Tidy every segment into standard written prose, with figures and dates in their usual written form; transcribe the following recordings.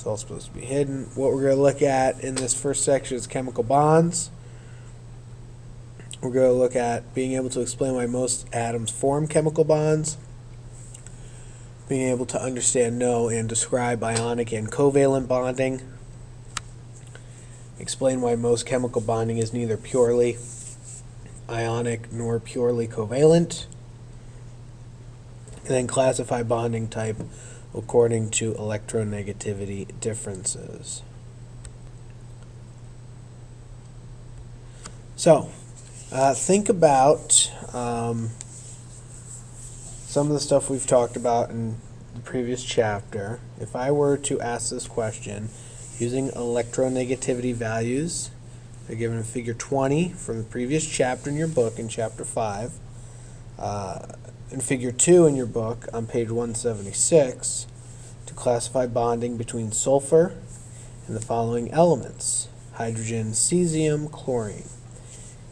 It's all supposed to be hidden. What we're going to look at in this first section is chemical bonds. We're going to look at being able to explain why most atoms form chemical bonds, being able to understand, know, and describe ionic and covalent bonding, explain why most chemical bonding is neither purely ionic nor purely covalent, and then classify bonding type according to electronegativity differences. So, think about some of the stuff we've talked about in the previous chapter. If I were to ask this question using electronegativity values, they're given in figure 20 from the previous chapter in your book in chapter 5. In figure 2 in your book on page 176 to classify bonding between sulfur and the following elements: hydrogen, cesium, chlorine.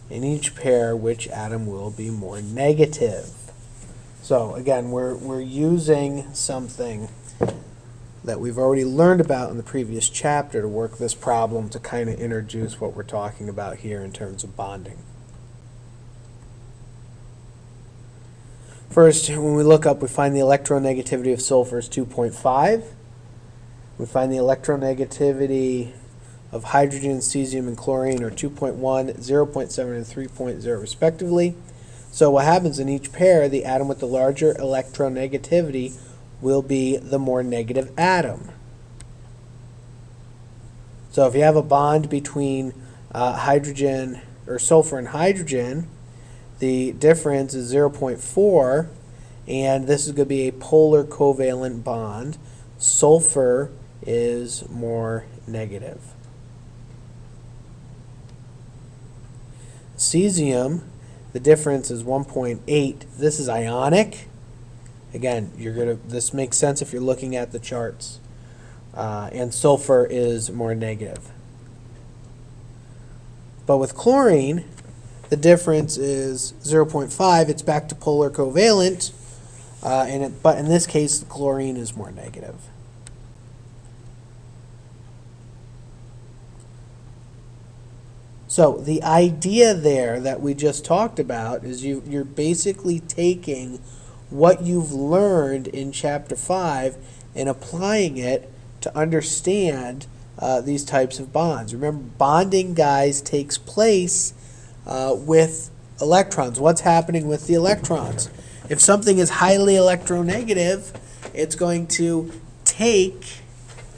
In each pair, which atom will be more negative? So again, we're using something that we've already learned about in the previous chapter to work this problem to kind of introduce what we're talking about here in terms of bonding. First, when we look up, we find the electronegativity of sulfur is 2.5. We find the electronegativity of hydrogen, cesium, and chlorine are 2.1, 0.7, and 3.0 respectively. So what happens in each pair, the atom with the larger electronegativity will be the more negative atom. So if you have a bond between hydrogen or sulfur and hydrogen, the difference is 0.4, and this is going to be a polar covalent bond. Sulfur is more negative. Cesium, the difference is 1.8. This is ionic. Again, this makes sense if you're looking at the charts. And sulfur is more negative. But with chlorine, the difference is 0.5. It's back to polar covalent, but in this case, chlorine is more negative. So the idea there that we just talked about is you're basically taking what you've learned in Chapter 5 and applying it to understand these types of bonds. Remember, bonding, guys, takes place with electrons. What's happening with the electrons? If something is highly electronegative, it's going to take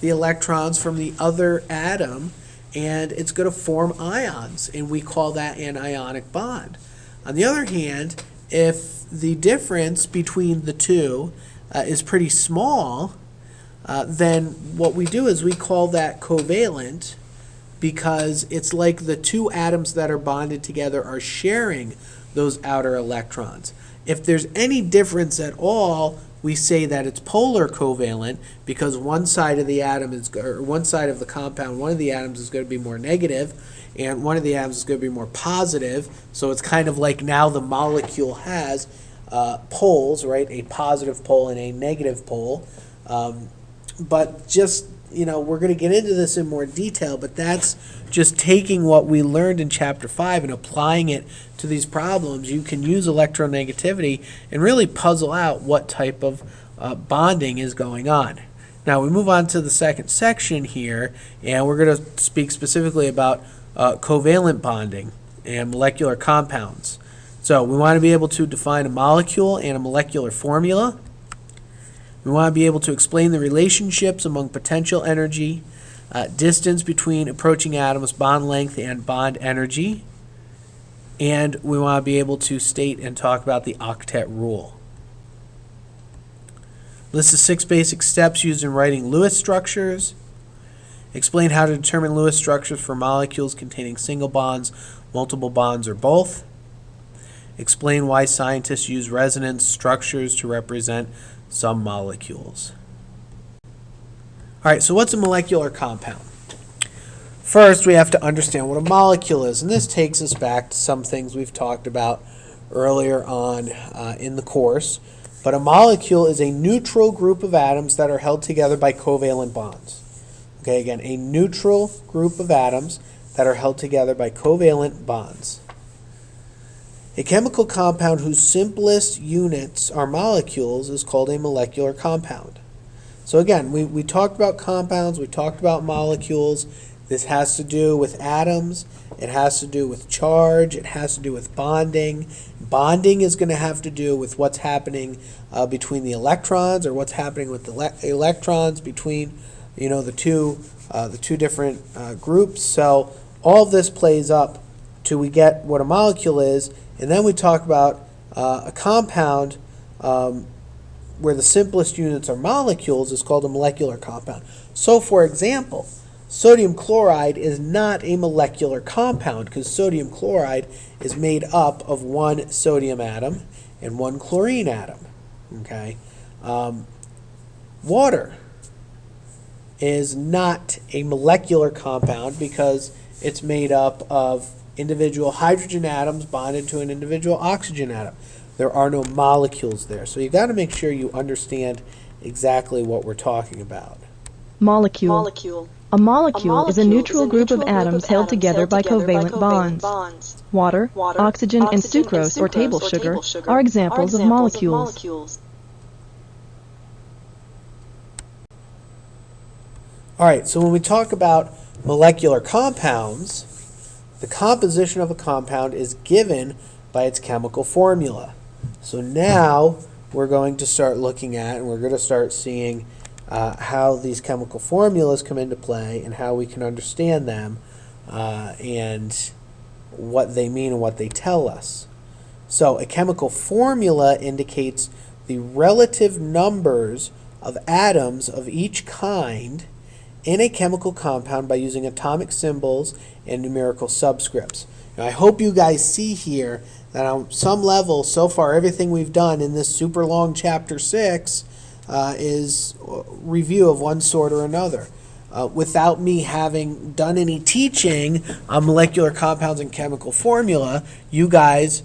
the electrons from the other atom and it's going to form ions, and we call that an ionic bond. On the other hand, if the difference between the two is pretty small, then what we do is we call that covalent, because it's like the two atoms that are bonded together are sharing those outer electrons. If there's any difference at all, we say that it's polar covalent, because one side of the atom or one side of the compound, one of the atoms is going to be more negative, and one of the atoms is going to be more positive. So it's kind of like now the molecule has poles, right? A positive pole and a negative pole. But just, we're going to get into this in more detail, but that's just taking what we learned in Chapter 5 and applying it to these problems. You can use electronegativity and really puzzle out what type of bonding is going on. Now we move on to the second section here, and we're going to speak specifically about covalent bonding and molecular compounds. So we want to be able to define a molecule and a molecular formula. We want to be able to explain the relationships among potential energy, distance between approaching atoms, bond length, and bond energy. And we want to be able to state and talk about the octet rule. List the 6 basic steps used in writing Lewis structures. Explain how to determine Lewis structures for molecules containing single bonds, multiple bonds, or both. Explain why scientists use resonance structures to represent some molecules. All right, so what's a molecular compound? First, we have to understand what a molecule is, and this takes us back to some things we've talked about earlier on in the course. But a molecule is a neutral group of atoms that are held together by covalent bonds. Okay, again, a neutral group of atoms that are held together by covalent bonds. A chemical compound whose simplest units are molecules is called a molecular compound. So again, we talked about compounds, we talked about molecules. This has to do with atoms, it has to do with charge, it has to do with bonding. Bonding is going to have to do with what's happening between the electrons, or what's happening with the electrons between the two different groups. So all of this plays up till we get what a molecule is, and then we talk about a compound where the simplest units are molecules is called a molecular compound. So for example, sodium chloride is not a molecular compound because sodium chloride is made up of one sodium atom and one chlorine atom. Okay, water is not a molecular compound because it's made up of individual hydrogen atoms bonded to an individual oxygen atom. There are no molecules there. So you've got to make sure you understand exactly what we're talking about. Molecule. A molecule is a neutral group of atoms held together by covalent bonds. Water, oxygen, and sucrose or table sugar are examples of molecules. All right, so when we talk about molecular compounds, the composition of a compound is given by its chemical formula. So now we're going to start looking at, and we're going to start seeing how these chemical formulas come into play and how we can understand them and what they mean and what they tell us. So a chemical formula indicates the relative numbers of atoms of each kind in a chemical compound by using atomic symbols and numerical subscripts. Now, I hope you guys see here that on some level, so far, everything we've done in this super long chapter 6 is review of one sort or another. Without me having done any teaching on molecular compounds and chemical formula, you guys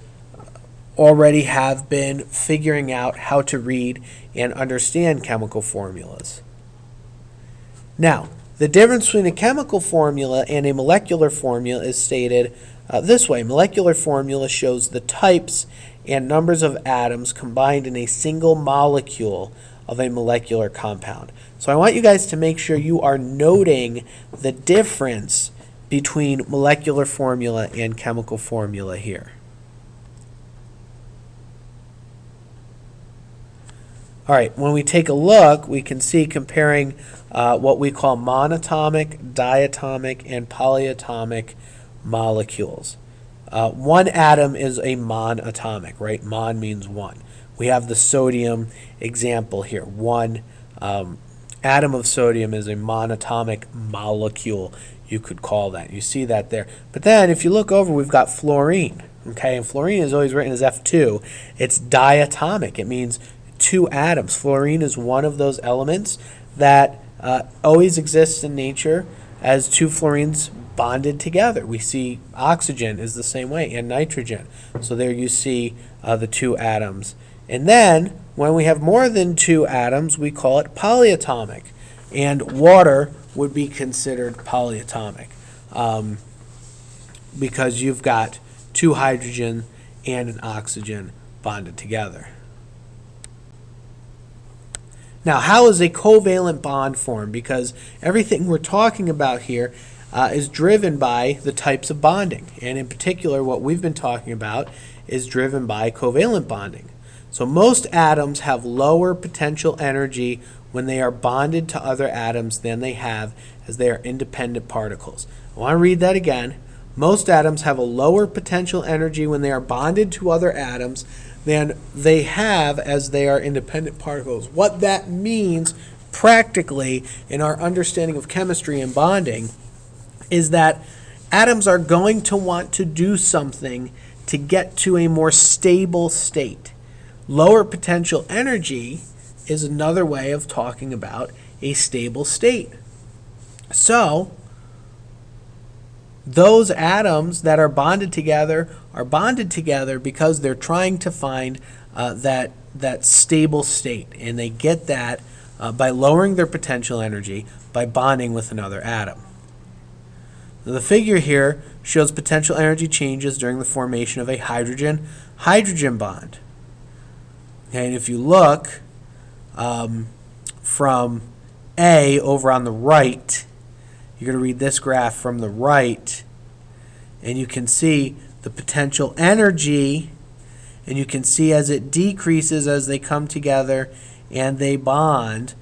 already have been figuring out how to read and understand chemical formulas. Now, the difference between a chemical formula and a molecular formula is stated this way. Molecular formula shows the types and numbers of atoms combined in a single molecule of a molecular compound. So I want you guys to make sure you are noting the difference between molecular formula and chemical formula here. All right, when we take a look, we can see comparing what we call monatomic, diatomic, and polyatomic molecules. One atom is a monatomic, right? Mon means one. We have the sodium example here. One atom of sodium is a monatomic molecule, you could call that. You see that there. But then if you look over, we've got fluorine. Okay, and fluorine is always written as F2. It's diatomic. It means two atoms. Fluorine is one of those elements that always exists in nature as two fluorines bonded together. We see oxygen is the same way, and nitrogen. So there you see the two atoms. And then when we have more than two atoms, we call it polyatomic. And water would be considered polyatomic because you've got two hydrogen and an oxygen bonded together. Now, how is a covalent bond formed? Because everything we're talking about here is driven by the types of bonding. And in particular, what we've been talking about is driven by covalent bonding. So most atoms have lower potential energy when they are bonded to other atoms than they have as they are independent particles. I want to read that again. Most atoms have a lower potential energy when they are bonded to other atoms than they have as they are independent particles. What that means practically in our understanding of chemistry and bonding is that atoms are going to want to do something to get to a more stable state. Lower potential energy is another way of talking about a stable state. So, those atoms that are bonded together because they're trying to find that stable state, and they get that by lowering their potential energy by bonding with another atom. The figure here shows potential energy changes during the formation of a hydrogen-hydrogen bond. Okay, and if you look from A over on the right, you're going to read this graph from the right, and you can see the potential energy, and you can see as it decreases as they come together and they bond,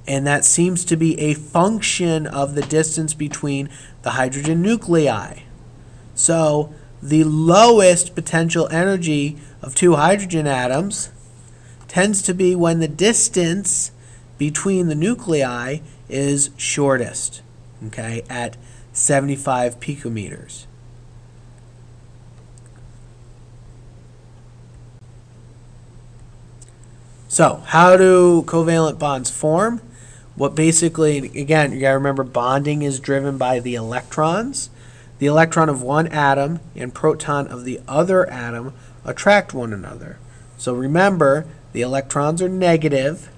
and that seems to be a function of the distance between the hydrogen nuclei. So the lowest potential energy of two hydrogen atoms tends to be when the distance between the nuclei is shortest, okay, at 75 picometers. So how do covalent bonds form? What basically, again, you got to remember bonding is driven by the electrons. The electron of one atom and proton of the other atom attract one another. So remember, the electrons are negative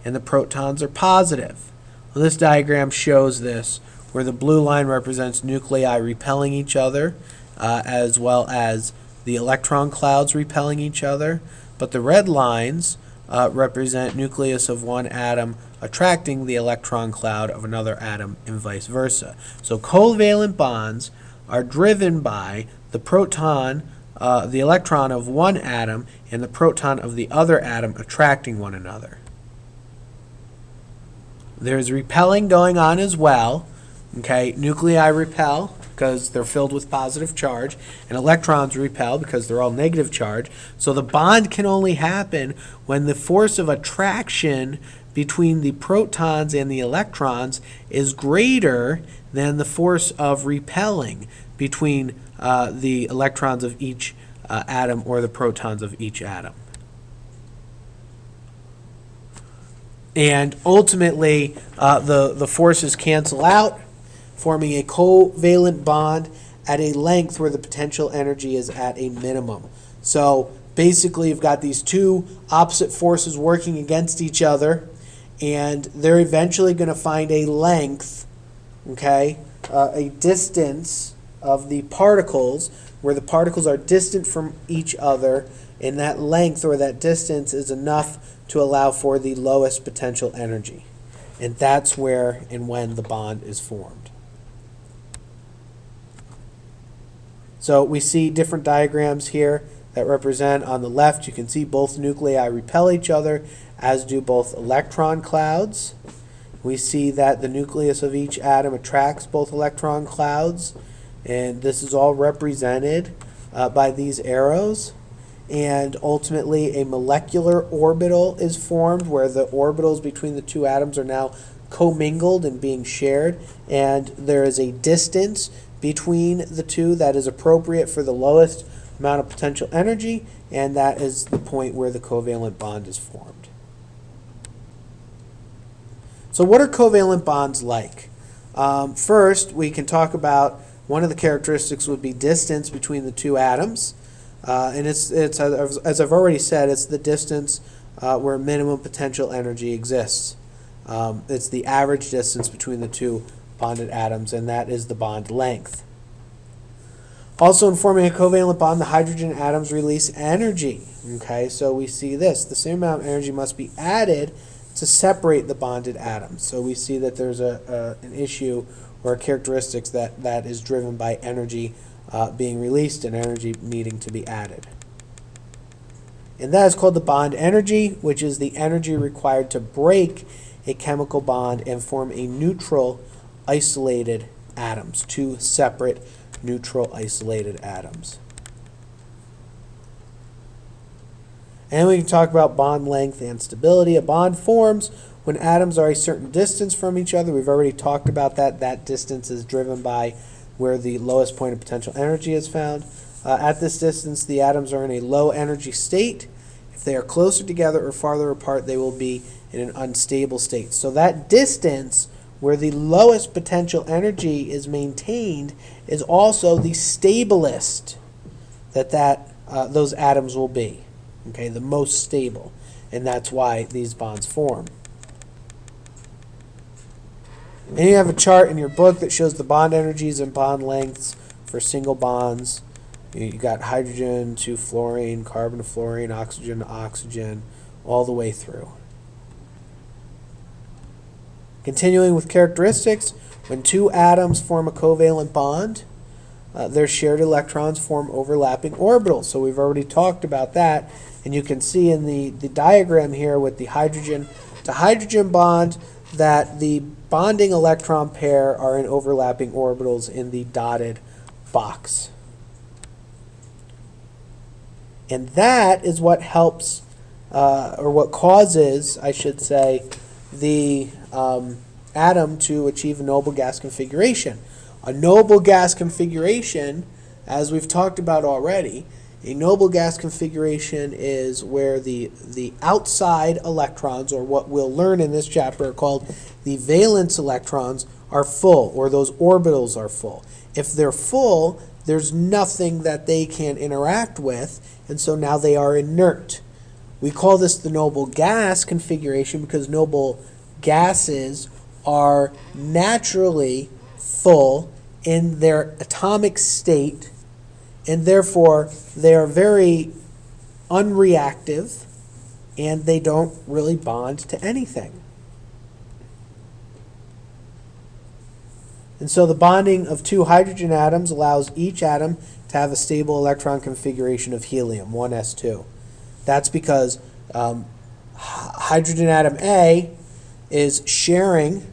and the protons are positive. Well, this diagram shows this, where the blue line represents nuclei repelling each other, as well as the electron clouds repelling each other. But the red lines represent nucleus of one atom attracting the electron cloud of another atom and vice versa. So covalent bonds are driven by the proton, the electron of one atom and the proton of the other atom attracting one another. There's repelling going on as well. Okay, nuclei repel because they're filled with positive charge, and electrons repel because they're all negative charge. So the bond can only happen when the force of attraction between the protons and the electrons is greater than the force of repelling between the electrons of each atom or the protons of each atom. And ultimately, the forces cancel out, forming a covalent bond at a length where the potential energy is at a minimum. So basically, you've got these two opposite forces working against each other, and they're eventually going to find a length, okay, a distance of the particles, where the particles are distant from each other, and that length or that distance is enough to allow for the lowest potential energy. And that's where and when the bond is formed. So we see different diagrams here that represent, on the left, you can see both nuclei repel each other, as do both electron clouds. We see that the nucleus of each atom attracts both electron clouds, and this is all represented by these arrows. And ultimately, a molecular orbital is formed where the orbitals between the two atoms are now commingled and being shared, and there is a distance between the two that is appropriate for the lowest amount of potential energy, and that is the point where the covalent bond is formed. So what are covalent bonds like? First, we can talk about one of the characteristics would be distance between the two atoms. And it's as I've already said, it's the distance where minimum potential energy exists. It's the average distance between the two bonded atoms, and that is the bond length. Also, in forming a covalent bond, the hydrogen atoms release energy. Okay, so we see this. The same amount of energy must be added to separate the bonded atoms. So we see that there's an issue or a characteristics that is driven by energy being released and energy needing to be added. And that is called the bond energy, which is the energy required to break a chemical bond and form a neutral isolated atoms, two separate neutral isolated atoms. And we can talk about bond length and stability. A bond forms when atoms are a certain distance from each other. We've already talked about that. That distance is driven by where the lowest point of potential energy is found. At this distance, the atoms are in a low energy state. If they are closer together or farther apart, they will be in an unstable state. So that distance where the lowest potential energy is maintained is also the stablest that those atoms will be. Okay, the most stable, and that's why these bonds form. And you have a chart in your book that shows the bond energies and bond lengths for single bonds. You got hydrogen to fluorine, carbon to fluorine, oxygen to oxygen, all the way through. Continuing with characteristics, when two atoms form a covalent bond, their shared electrons form overlapping orbitals. So we've already talked about that. And you can see in the diagram here with the hydrogen to hydrogen bond that the bonding electron pair are in overlapping orbitals in the dotted box. And that is what helps, or what causes, I should say, the atom to achieve a noble gas configuration. A noble gas configuration, as we've talked about already, a noble gas configuration is where the outside electrons, or what we'll learn in this chapter are called the valence electrons, are full, or those orbitals are full. If they're full, there's nothing that they can interact with, and so now they are inert. We call this the noble gas configuration because noble gases are naturally full in their atomic state, and therefore they are very unreactive and they don't really bond to anything. And so the bonding of two hydrogen atoms allows each atom to have a stable electron configuration of helium, 1s2. That's because hydrogen atom A is sharing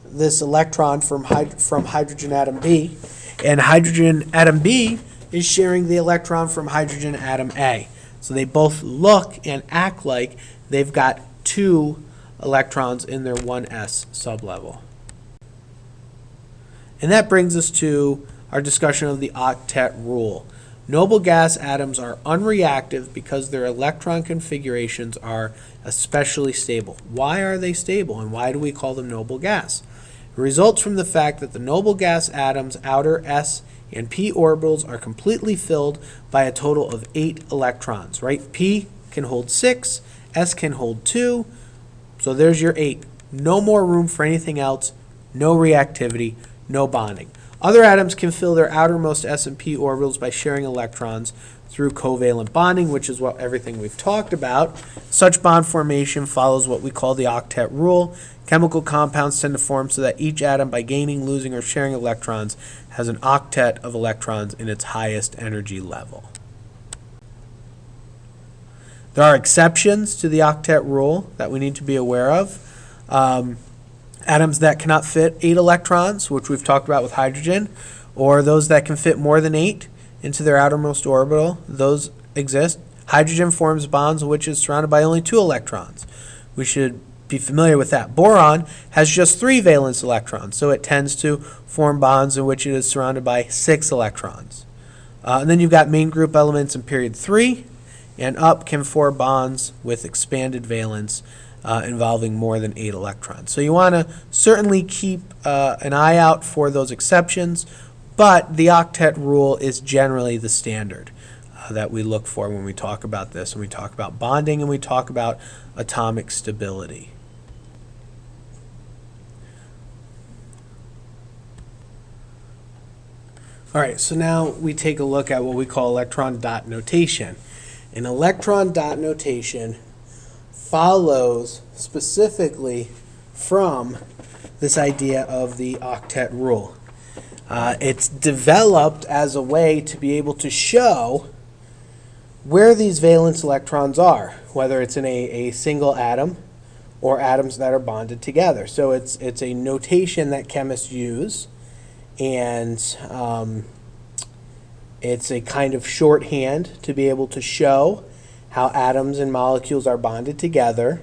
this electron from hydrogen atom B, and hydrogen atom B is sharing the electron from hydrogen atom A. So they both look and act like they've got two electrons in their 1s sublevel. And that brings us to our discussion of the octet rule. Noble gas atoms are unreactive because their electron configurations are especially stable. Why are they stable, and why do we call them noble gas? It results from the fact that the noble gas atoms' outer s and p orbitals are completely filled by a total of 8 electrons, right? P can hold 6, s can hold 2, so there's your 8. No more room for anything else, no reactivity, no bonding. Other atoms can fill their outermost s and p orbitals by sharing electrons through covalent bonding, which is what everything we've talked about. Such bond formation follows what we call the octet rule. Chemical compounds tend to form so that each atom, by gaining, losing, or sharing electrons, has an octet of electrons in its highest energy level. There are exceptions to the octet rule that we need to be aware of. Atoms that cannot fit 8 electrons, which we've talked about with hydrogen, or those that can fit more than 8 into their outermost orbital, those exist. Hydrogen forms bonds in which is surrounded by only 2 electrons. We should be familiar with that. Boron has just 3 valence electrons, so it tends to form bonds in which it is surrounded by 6 electrons. And then you've got main group elements in period 3, and up can form bonds with expanded valence involving more than 8 electrons. So you want to certainly keep an eye out for those exceptions, but the octet rule is generally the standard that we look for when we talk about this, and we talk about bonding, and we talk about atomic stability. All right, so now we take a look at what we call electron dot notation. An electron dot notation follows specifically from this idea of the octet rule. It's developed as a way to be able to show where these valence electrons are, whether it's in a single atom or atoms that are bonded together. So it's a notation that chemists use, and it's a kind of shorthand to be able to show how atoms and molecules are bonded together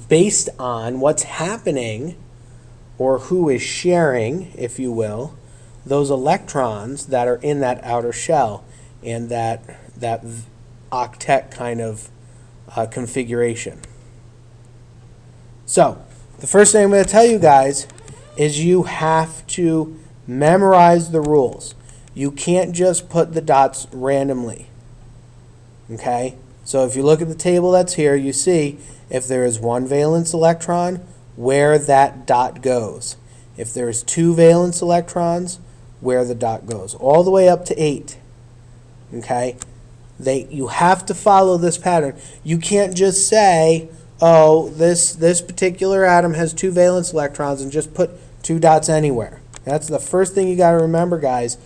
based on what's happening, or who is sharing, if you will, those electrons that are in that outer shell and that octet kind of configuration. So the first thing I'm going to tell you guys is you have to memorize the rules. You can't just put the dots randomly. Okay? So if you look at the table that's here, you see if there is 1 valence electron, where that dot goes. If there's 2 valence electrons, where the dot goes, all the way up to 8. Okay? You have to follow this pattern. You can't just say, oh, this particular atom has 2 valence electrons and just put 2 dots anywhere. That's the first thing you got to remember, guys.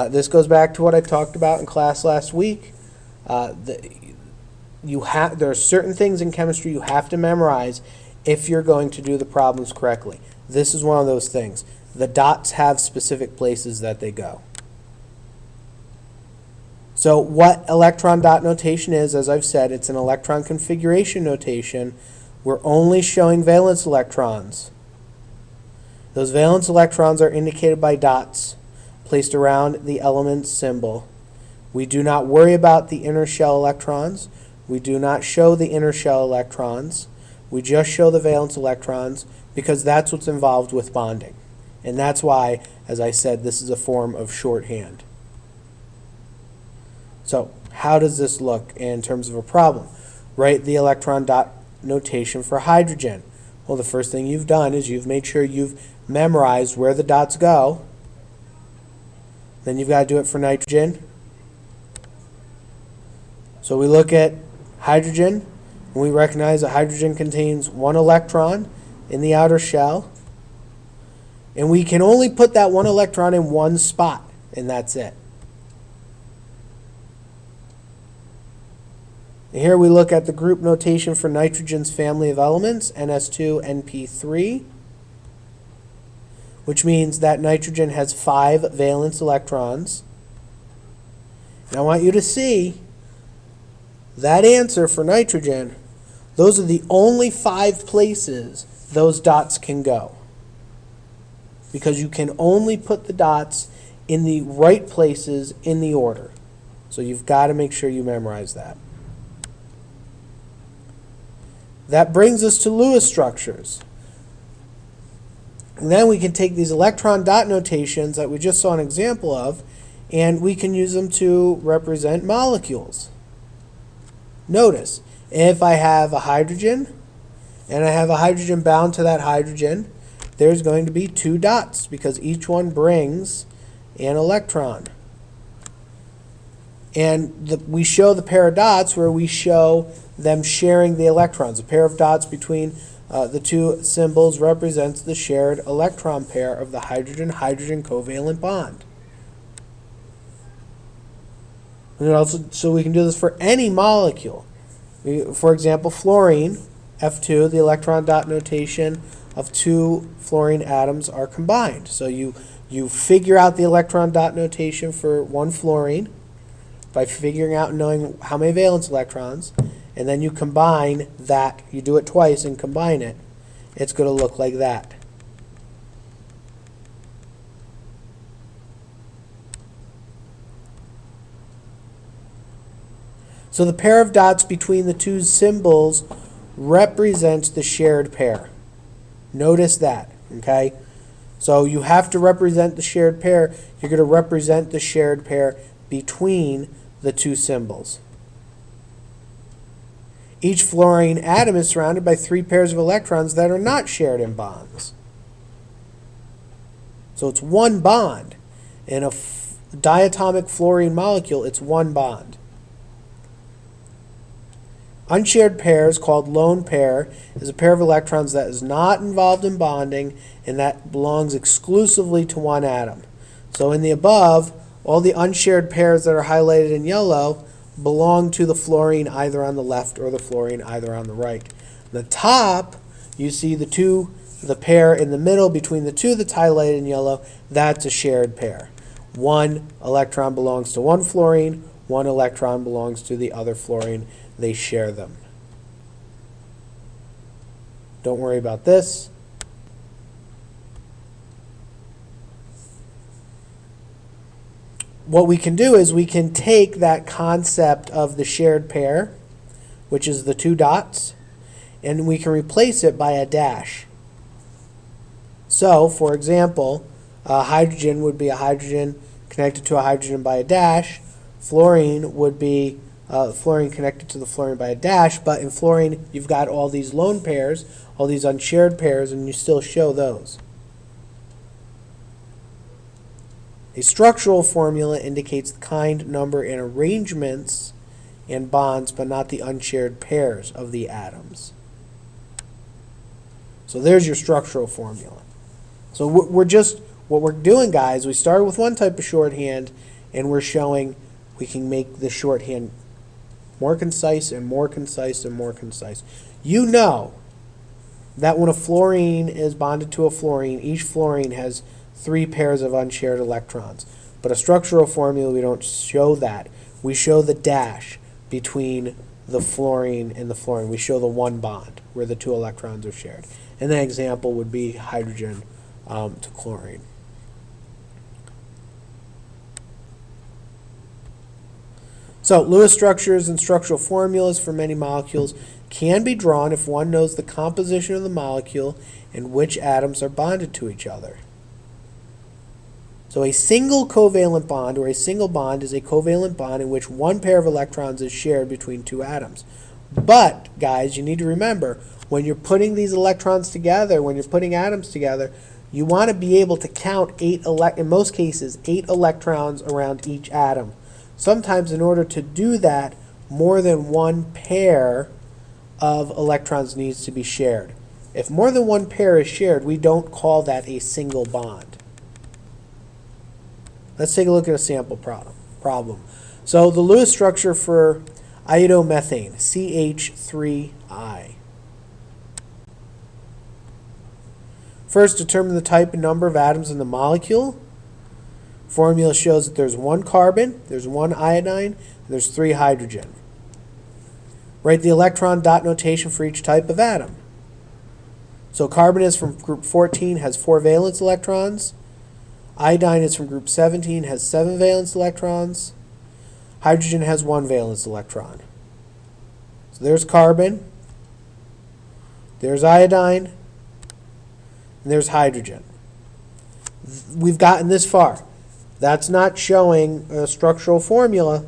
This goes back to what I talked about in class last week. There are certain things in chemistry you have to memorize if you're going to do the problems correctly. This is one of those things. The dots have specific places that they go. So what electron dot notation is, as I've said, it's an electron configuration notation. We're only showing valence electrons. Those valence electrons are indicated by dots placed around the element symbol. We do not worry about the inner shell electrons. We do not show the inner shell electrons. We just show the valence electrons because that's what's involved with bonding. And that's why, as I said, this is a form of shorthand. So how does this look in terms of a problem? Write the electron dot notation for hydrogen. Well, the first thing you've done is you've made sure you've memorized where the dots go. Then you've got to do it for nitrogen. So we look at hydrogen, and we recognize that hydrogen contains 1 electron in the outer shell. And we can only put that 1 electron in one spot, and that's it. And here we look at the group notation for nitrogen's family of elements, NS2, NP3, which means that nitrogen has 5 valence electrons. And I want you to see that answer for nitrogen, those are the only 5 places those dots can go. Because you can only put the dots in the right places in the order. So you've got to make sure you memorize that. That brings us to Lewis structures. And then we can take these electron dot notations that we just saw an example of, and we can use them to represent molecules. Notice, if I have a hydrogen, and I have a hydrogen bound to that hydrogen, there's going to be 2 dots because each one brings an electron. And we show the pair of dots where we show them sharing the electrons. A pair of dots between the 2 symbols represents the shared electron pair of the hydrogen-hydrogen covalent bond. And also, so we can do this for any molecule. For example, fluorine, F2, the electron dot notation of 2 fluorine atoms are combined. So you figure out the electron dot notation for 1 fluorine by figuring out and knowing how many valence electrons, and then you combine that. You do it twice and combine it. It's going to look like that. So the pair of dots between the 2 symbols represents the shared pair. Notice that, okay? So you have to represent the shared pair. You're going to represent the shared pair between the 2 symbols. Each fluorine atom is surrounded by 3 pairs of electrons that are not shared in bonds. So it's 1 bond. In a diatomic fluorine molecule, it's 1 bond. Unshared pairs, called lone pair, is a pair of electrons that is not involved in bonding and that belongs exclusively to 1 atom. So in the above, all the unshared pairs that are highlighted in yellow belong to the fluorine either on the left or the fluorine either on the right. The top, you see the pair in the middle between the 2 that's highlighted in yellow, that's a shared pair. 1 electron belongs to 1 fluorine, 1 electron belongs to the other fluorine. They share them. Don't worry about this. What we can do is we can take that concept of the shared pair, which is the 2 dots, and we can replace it by a dash. So, for example, hydrogen would be a hydrogen connected to a hydrogen by a dash. Fluorine would be fluorine connected to the fluorine by a dash, but in fluorine you've got all these lone pairs. all these unshared pairs, and you still show those. A structural formula indicates the kind, number, and arrangements and bonds, but not the unshared pairs of the atoms. So there's your structural formula. So what we're doing, guys, we started with one type of shorthand, and we're showing we can make the shorthand more concise and more concise and more concise. You know that when a fluorine is bonded to a fluorine, each fluorine has 3 pairs of unshared electrons. But a structural formula, we don't show that. We show the dash between the fluorine and the fluorine. We show the one bond where the 2 electrons are shared. And the example would be hydrogen to chlorine. So Lewis structures and structural formulas for many molecules can be drawn if one knows the composition of the molecule and which atoms are bonded to each other. So a single covalent bond, or a single bond, is a covalent bond in which one pair of electrons is shared between 2 atoms. But, guys, you need to remember, when you're putting these electrons together, when you're putting atoms together, you want to be able to count in most cases, 8 electrons around each atom. Sometimes, in order to do that, more than one pair of electrons needs to be shared. If more than one pair is shared, we don't call that a single bond. Let's take a look at a sample problem. So the Lewis structure for iodomethane, CH3I. First, determine the type and number of atoms in the molecule. Formula shows that there's 1 carbon, there's 1 iodine, and there's 3 hydrogen. Write the electron dot notation for each type of atom. So carbon is from group 14, has 4 valence electrons. Iodine is from group 17, has 7 valence electrons. Hydrogen has 1 valence electron. So there's carbon, there's iodine, and there's hydrogen. We've gotten this far. That's not showing a structural formula,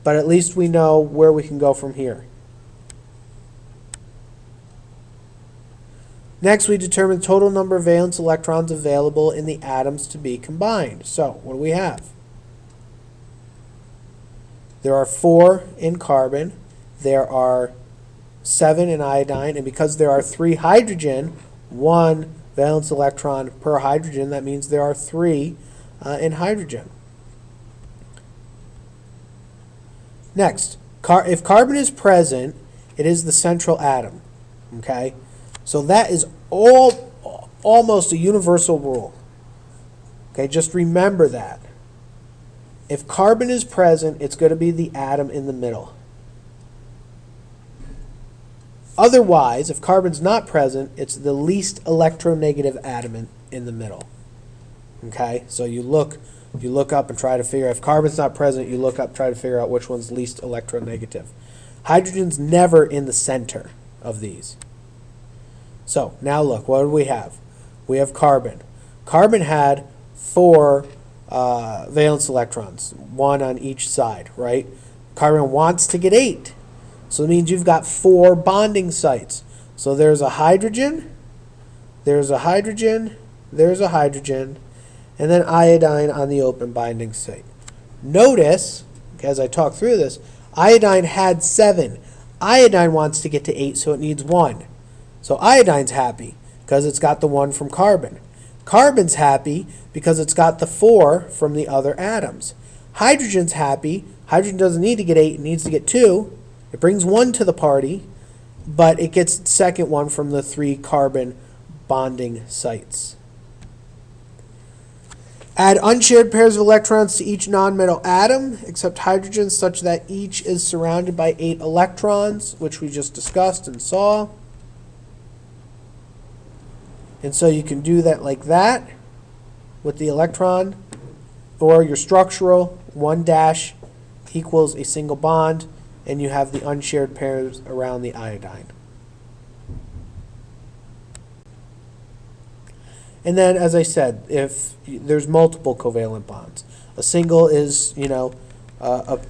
but at least we know where we can go from here. Next, we determine the total number of valence electrons available in the atoms to be combined. So, what do we have? There are 4 in carbon, there are 7 in iodine, and because there are 3 hydrogen, 1 valence electron per hydrogen, that means there are 3 in hydrogen. Next, if carbon is present, it is the central atom. Okay? So that is almost a universal rule. Okay, just remember that. If carbon is present, it's going to be the atom in the middle. Otherwise, if carbon's not present, it's the least electronegative atom in the middle. Okay, so you look up and try to figure out, if carbon's not present, you look up, try to figure out which one's least electronegative. Hydrogen's never in the center of these. So now look, what do we have? We have carbon. Carbon had 4 valence electrons, 1 on each side, right? Carbon wants to get 8. So it means you've got 4 bonding sites. So there's a hydrogen, there's a hydrogen, there's a hydrogen, and then iodine on the open binding site. Notice, as I talk through this, iodine had 7. Iodine wants to get to 8, so it needs 1. So iodine's happy because it's got the 1 from carbon. Carbon's happy because it's got the 4 from the other atoms. Hydrogen's happy. Hydrogen doesn't need to get 8, it needs to get 2. It brings 1 to the party, but it gets the second one from the 3 carbon bonding sites. Add unshared pairs of electrons to each nonmetal atom, except hydrogen, such that each is surrounded by 8 electrons, which we just discussed and saw. And so you can do that like that with the electron, or your structural 1 dash equals a single bond, and you have the unshared pairs around the iodine. And then, as I said, if there's multiple covalent bonds, a single is, a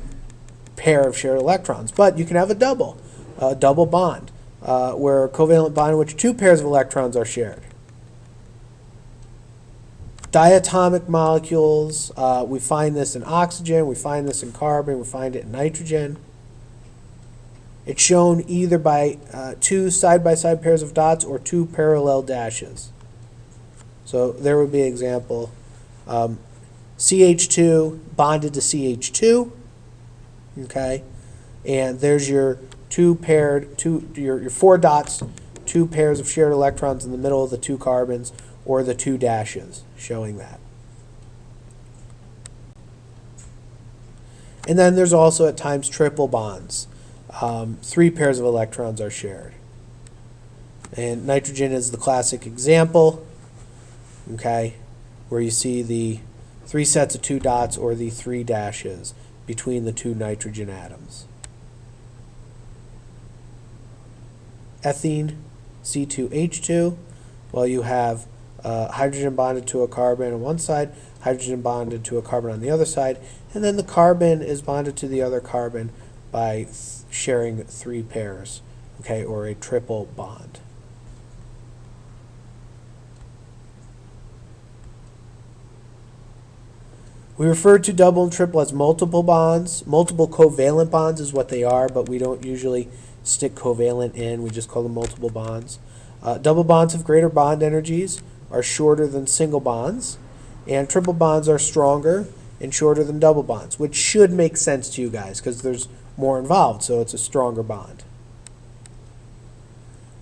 pair of shared electrons, but you can have a double bond. where a covalent bond in which two pairs of electrons are shared. Diatomic molecules, we find this in oxygen, we find this in carbon, we find it in nitrogen. It's shown either by two side-by-side pairs of dots or two parallel dashes. So there would be an example. CH2 bonded to CH2, okay? And there's your your four dots, two pairs of shared electrons in the middle of the two carbons, or the two dashes, showing that. And then there's also at times triple bonds. Three pairs of electrons are shared. And nitrogen is the classic example, okay, where you see the three sets of two dots or the three dashes between the two nitrogen atoms. Ethene, C2H2, well, you have hydrogen bonded to a carbon on one side, hydrogen bonded to a carbon on the other side, and then the carbon is bonded to the other carbon by sharing three pairs, okay, or a triple bond. We refer to double and triple as multiple bonds. Multiple covalent bonds is what they are, but we don't usually stick covalent in. We just call them multiple bonds. Double bonds of greater bond energies are shorter than single bonds, and triple bonds are stronger and shorter than double bonds, which should make sense to you guys because there's more involved, so it's a stronger bond.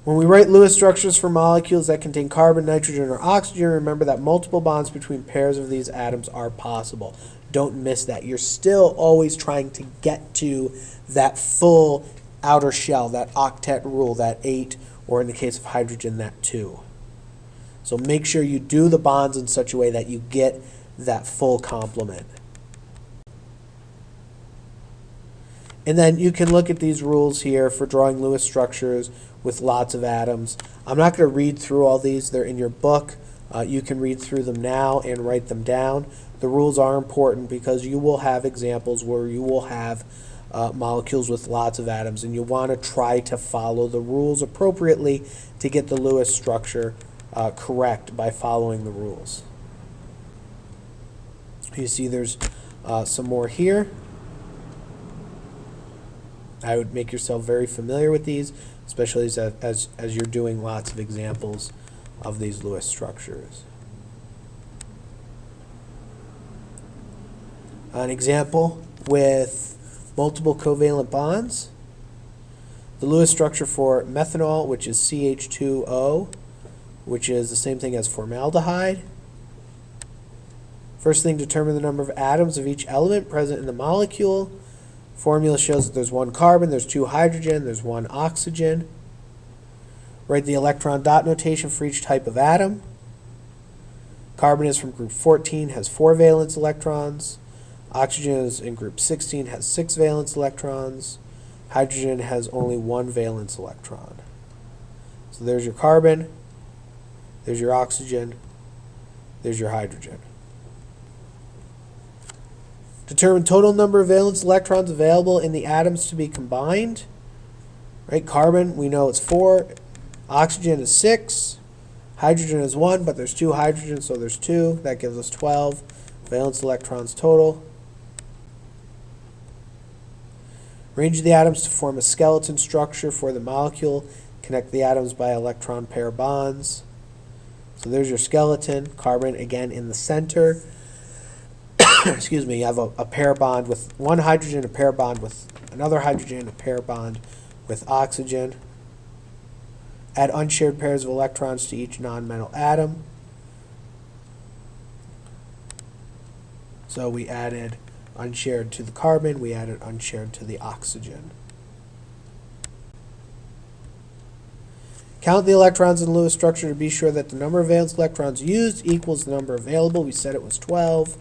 When we write Lewis structures for molecules that contain carbon, nitrogen, or oxygen, remember that multiple bonds between pairs of these atoms are possible. Don't miss that. You're still always trying to get to that full outer shell, that octet rule, that 8, or in the case of hydrogen, that 2. So make sure you do the bonds in such a way that you get that full complement. And then you can look at these rules here for drawing Lewis structures with lots of atoms. I'm not going to read through all these. They're in your book. You can read through them now and write them down. The rules are important because you will have examples where you will have molecules with lots of atoms, and you want to try to follow the rules appropriately to get the Lewis structure correct by following the rules. You see there's some more here. I would make yourself very familiar with these, especially as you're doing lots of examples of these Lewis structures. An example with multiple covalent bonds. The Lewis structure for methanol, which is CH2O, which is the same thing as formaldehyde. First thing, determine the number of atoms of each element present in the molecule. Formula shows that there's one carbon, there's two hydrogen, there's one oxygen. Write the electron dot notation for each type of atom. Carbon is from group 14, has 4 valence electrons. Oxygen is in group 16, has 6 valence electrons. Hydrogen has only 1 valence electron. So there's your carbon, there's your oxygen, there's your hydrogen. Determine total number of valence electrons available in the atoms to be combined. Right, carbon, we know it's 4. Oxygen is 6. Hydrogen is 1, but there's 2 hydrogens, so there's 2. That gives us 12 valence electrons total. Arrange the atoms to form a skeleton structure for the molecule. Connect the atoms by electron pair bonds. So there's your skeleton. Carbon, again, in the center. Excuse me, you have a pair bond with one hydrogen, a pair bond with another hydrogen, a pair bond with oxygen. Add unshared pairs of electrons to each nonmetal atom. So we added unshared to the carbon, we added unshared to the oxygen. Count the electrons in the Lewis structure to be sure that the number of valence electrons used equals the number available. We said it was 12.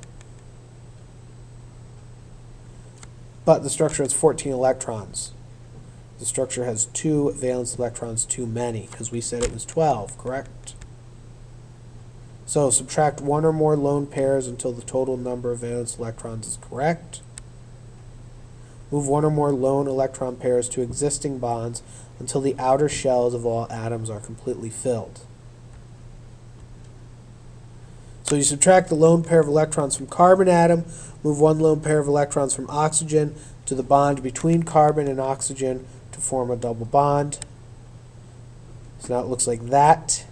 But the structure has 14 electrons. The structure has 2 valence electrons too many, because we said it was 12, correct? So subtract 1 or more lone pairs until the total number of valence electrons is correct. Move one or more lone electron pairs to existing bonds until the outer shells of all atoms are completely filled. So you subtract the lone pair of electrons from carbon atom, move one lone pair of electrons from oxygen to the bond between carbon and oxygen to form a double bond. So now it looks like that.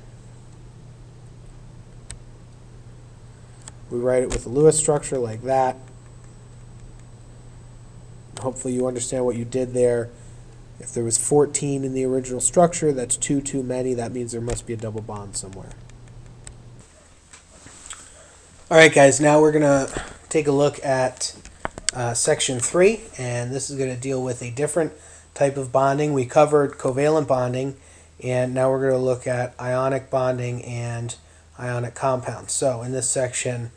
We write it with a Lewis structure like that. Hopefully you understand what you did there. If there was 14 in the original structure, that's 2 too many. That means there must be a double bond somewhere. All right, guys, now we're going to take a look at section 3, and this is going to deal with a different type of bonding. We covered covalent bonding, and now we're going to look at ionic bonding and ionic compounds. So in this section,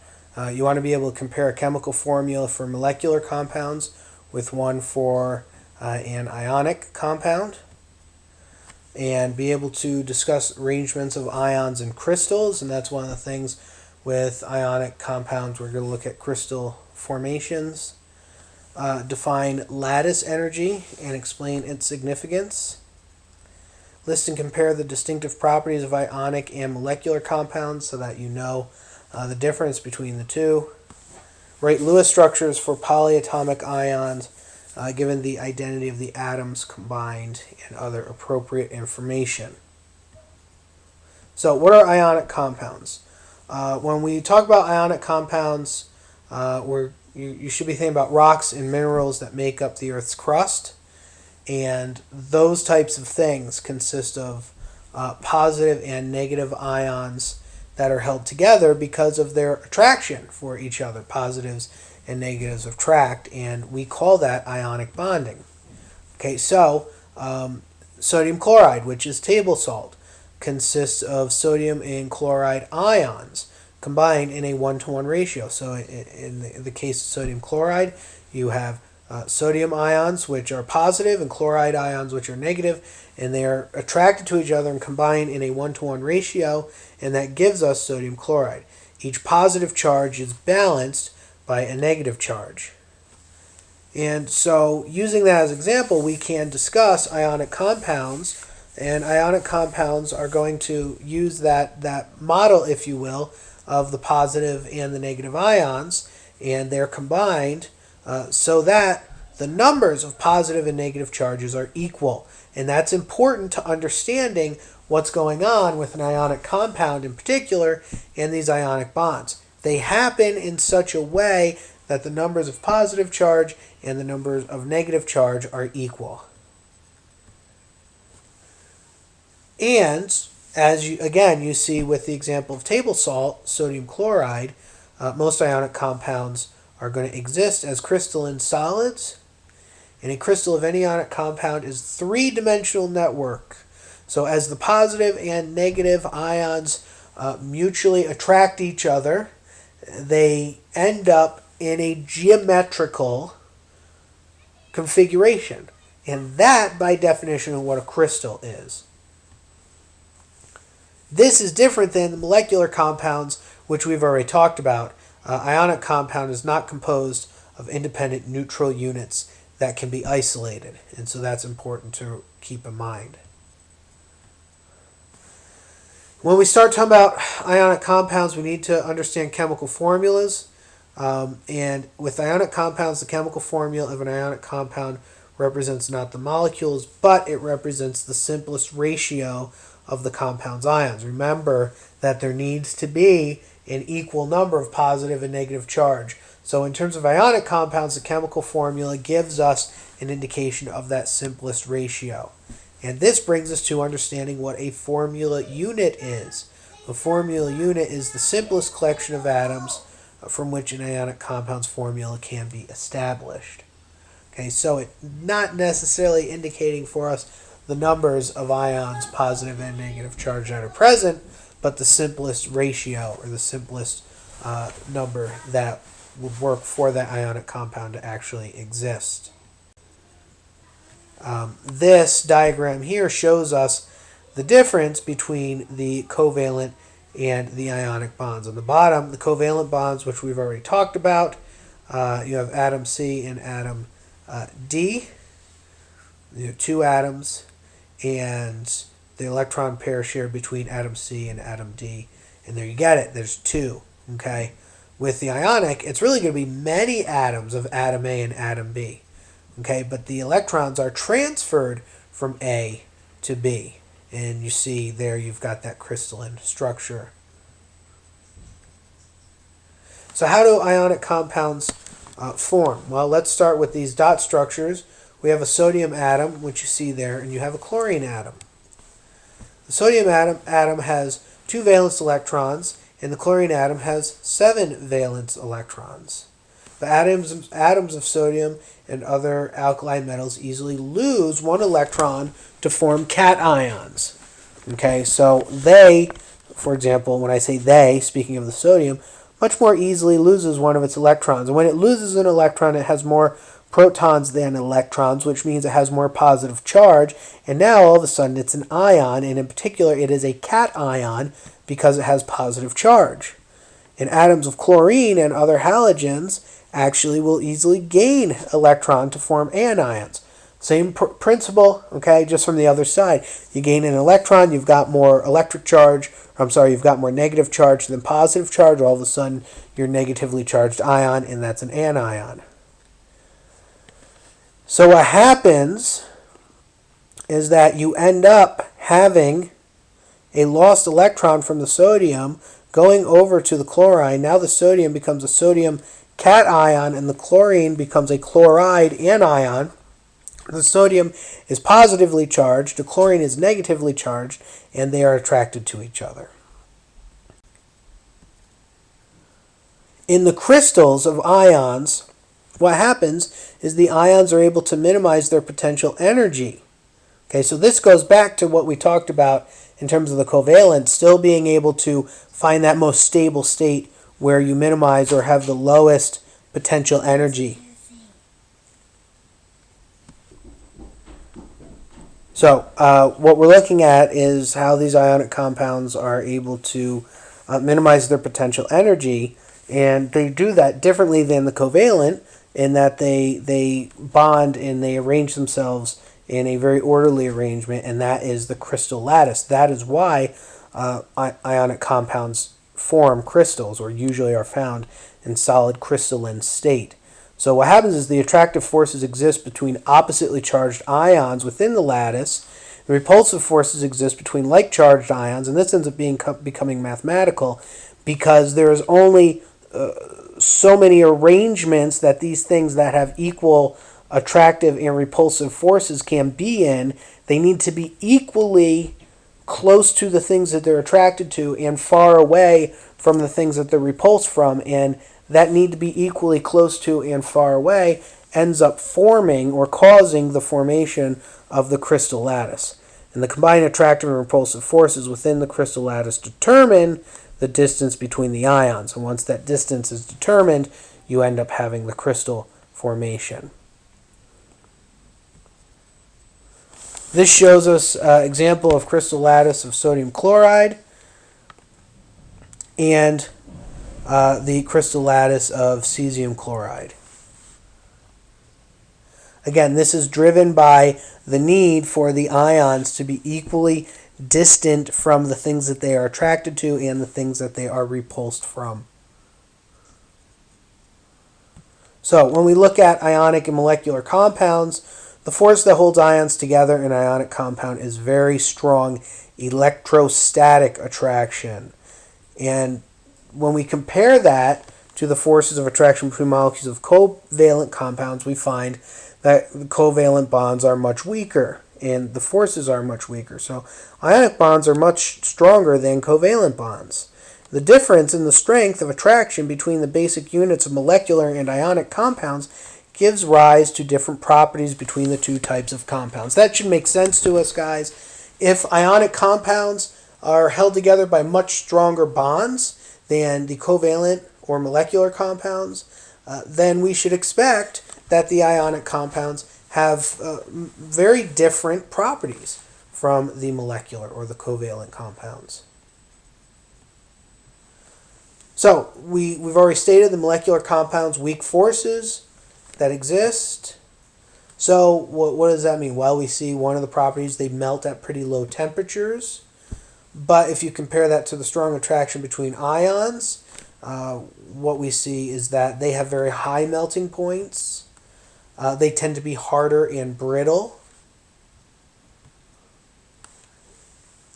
you want to be able to compare a chemical formula for molecular compounds with one for an ionic compound, and be able to discuss arrangements of ions in crystals, and that's one of the things with ionic compounds. We're going to look at crystal formations, define lattice energy and explain its significance, list and compare the distinctive properties of ionic and molecular compounds so that you know the difference between the two, write Lewis structures for polyatomic ions given the identity of the atoms combined, and other appropriate information. So what are ionic compounds? When we talk about ionic compounds, you should be thinking about rocks and minerals that make up the Earth's crust. And those types of things consist of positive and negative ions that are held together because of their attraction for each other. Positives and negatives attract, and we call that ionic bonding. Okay, so sodium chloride, which is table salt, consists of sodium and chloride ions combined in a 1-to-1 ratio. So in the case of sodium chloride, you have sodium ions, which are positive, and chloride ions, which are negative, and they are attracted to each other and combine in a 1-to-1 ratio, and that gives us sodium chloride. Each positive charge is balanced by a negative charge. And so using that as an example, we can discuss ionic compounds, and ionic compounds are going to use that model, if you will, of the positive and the negative ions, and they're combined so that the numbers of positive and negative charges are equal. And that's important to understanding what's going on with an ionic compound in particular and these ionic bonds. They happen in such a way that the numbers of positive charge and the numbers of negative charge are equal. And as you see with the example of table salt, sodium chloride, most ionic compounds are going to exist as crystalline solids. And a crystal of any ionic compound is a three-dimensional network. So as the positive and negative ions mutually attract each other, they end up in a geometrical configuration. And that, by definition, is what a crystal is. This is different than the molecular compounds, which we've already talked about. Ionic compound is not composed of independent neutral units that can be isolated, and so that's important to keep in mind. When we start talking about ionic compounds, we need to understand chemical formulas. And with ionic compounds, the chemical formula of an ionic compound represents not the molecules, but it represents the simplest ratio of the compound's ions. Remember that there needs to be an equal number of positive and negative charge. So in terms of ionic compounds, the chemical formula gives us an indication of that simplest ratio. And this brings us to understanding what a formula unit is. A formula unit is the simplest collection of atoms from which an ionic compound's formula can be established. Okay, so it's not necessarily indicating for us the numbers of ions, positive and negative charge, that are present, but the simplest ratio or the simplest number that would work for that ionic compound to actually exist. This diagram here shows us the difference between the covalent and the ionic bonds. On the bottom, the covalent bonds, which we've already talked about, you have atom C and atom D, two atoms, and the electron pair shared between atom C and atom D. And there you get it. There's two. Okay. With the ionic, it's really going to be many atoms of atom A and atom B. Okay, but the electrons are transferred from A to B. And you see there you've got that crystalline structure. So how do ionic compounds form? Well, let's start with these dot structures. We have a sodium atom, which you see there, and you have a chlorine atom. The sodium atom has 2 valence electrons, and the chlorine atom has 7 valence electrons. The atoms of sodium and other alkali metals easily lose 1 electron to form cations. Okay, so they, for example, when I say they, speaking of the sodium, much more easily loses 1 of its electrons. And when it loses an electron, it has more protons than electrons, which means it has more positive charge. And now, all of a sudden, it's an ion, and in particular, it is a cation because it has positive charge. And atoms of chlorine and other halogens actually will easily gain electron to form anions. Same principle, okay, just from the other side. You gain an electron, you've got more electric charge, you've got more negative charge than positive charge. All of a sudden, you're negatively charged ion, and that's an anion. So what happens is that you end up having a lost electron from the sodium going over to the chlorine. Now the sodium becomes a sodium cation, and the chlorine becomes a chloride anion. The sodium is positively charged, the chlorine is negatively charged, and they are attracted to each other. In the crystals of ions, what happens is the ions are able to minimize their potential energy. Okay, so this goes back to what we talked about in terms of the covalent, still being able to find that most stable state where you minimize or have the lowest potential energy. So what we're looking at is how these ionic compounds are able to minimize their potential energy, and they do that differently than the covalent in that they bond and they arrange themselves in a very orderly arrangement, and that is the crystal lattice. That is why ionic compounds form crystals, or usually are found in solid crystalline state. So what happens is the attractive forces exist between oppositely charged ions within the lattice. The repulsive forces exist between like-charged ions, and this ends up becoming mathematical because there is only so many arrangements that these things that have equal attractive and repulsive forces can be in. They need to be equally close to the things that they're attracted to and far away from the things that they're repulsed from, and that need to be equally close to and far away ends up forming or causing the formation of the crystal lattice. And the combined attractive and repulsive forces within the crystal lattice determine the distance between the ions. And once that distance is determined, you end up having the crystal formation. This shows us an example of crystal lattice of sodium chloride and the crystal lattice of cesium chloride. Again, this is driven by the need for the ions to be equally distant from the things that they are attracted to and the things that they are repulsed from. So when we look at ionic and molecular compounds, the force that holds ions together in an ionic compound is very strong electrostatic attraction. And when we compare that to the forces of attraction between molecules of covalent compounds, we find that the covalent bonds are much weaker and the forces are much weaker. So ionic bonds are much stronger than covalent bonds. The difference in the strength of attraction between the basic units of molecular and ionic compounds gives rise to different properties between the two types of compounds. That should make sense to us, guys. If ionic compounds are held together by much stronger bonds than the covalent or molecular compounds, then we should expect that the ionic compounds have very different properties from the molecular or the covalent compounds. So we've already stated the molecular compounds' weak forces that exist. So what does that mean? Well, we see one of the properties, they melt at pretty low temperatures. But if you compare that to the strong attraction between ions, what we see is that they have very high melting points. They tend to be harder and brittle.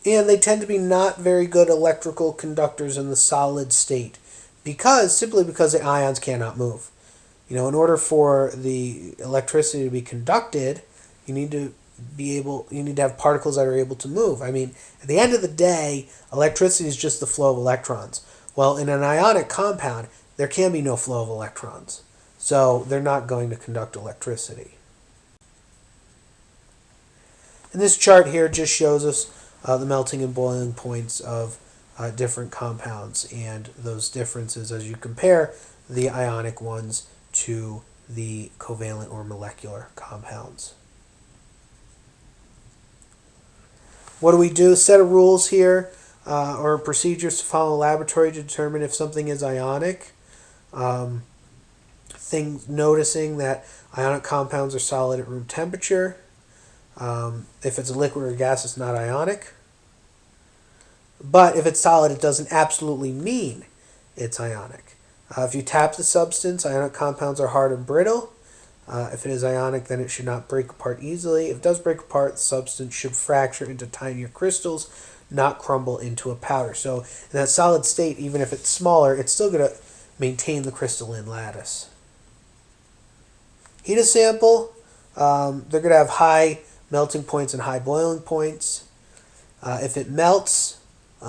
And they tend to be not very good electrical conductors in the solid state simply because the ions cannot move. In order for the electricity to be conducted, you need to have particles that are able to move. I mean, at the end of the day, electricity is just the flow of electrons. Well, in an ionic compound, there can be no flow of electrons. So they're not going to conduct electricity. And this chart here just shows us the melting and boiling points of different compounds and those differences as you compare the ionic ones to the covalent or molecular compounds. What do we do? A set of rules here or procedures to follow in laboratory to determine if something is ionic. Noticing that ionic compounds are solid at room temperature. If it's a liquid or gas, it's not ionic. But if it's solid, it doesn't absolutely mean it's ionic. If you tap the substance, ionic compounds are hard and brittle. If it is ionic, then it should not break apart easily. If it does break apart, the substance should fracture into tinier crystals, not crumble into a powder. So in that solid state, even if it's smaller, it's still going to maintain the crystalline lattice. Heat a sample. They're going to have high melting points and high boiling points. If it melts,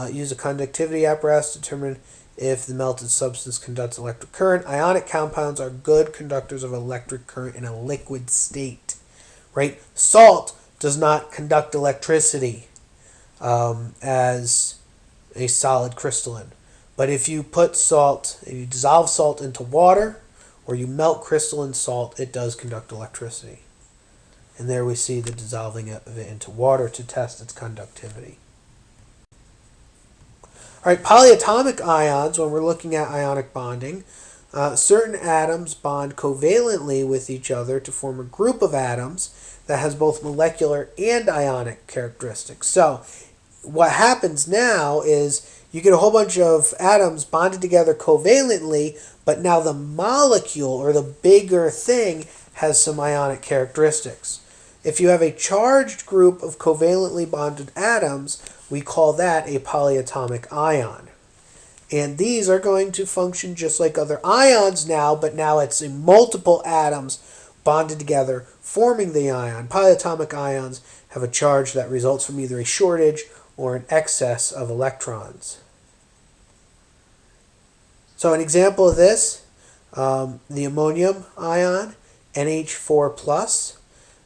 use a conductivity apparatus to determine if the melted substance conducts electric current. Ionic compounds are good conductors of electric current in a liquid state. Right? Salt does not conduct electricity as a solid crystalline. But if you you dissolve salt into water, or you melt crystalline salt, it does conduct electricity. And there we see the dissolving of it into water to test its conductivity. All right, polyatomic ions, when we're looking at ionic bonding, certain atoms bond covalently with each other to form a group of atoms that has both molecular and ionic characteristics. So what happens now is you get a whole bunch of atoms bonded together covalently, but now the molecule, or the bigger thing, has some ionic characteristics. If you have a charged group of covalently bonded atoms, we call that a polyatomic ion. And these are going to function just like other ions now, but now it's in multiple atoms bonded together forming the ion. Polyatomic ions have a charge that results from either a shortage or an excess of electrons. So an example of this, the ammonium ion, NH4+.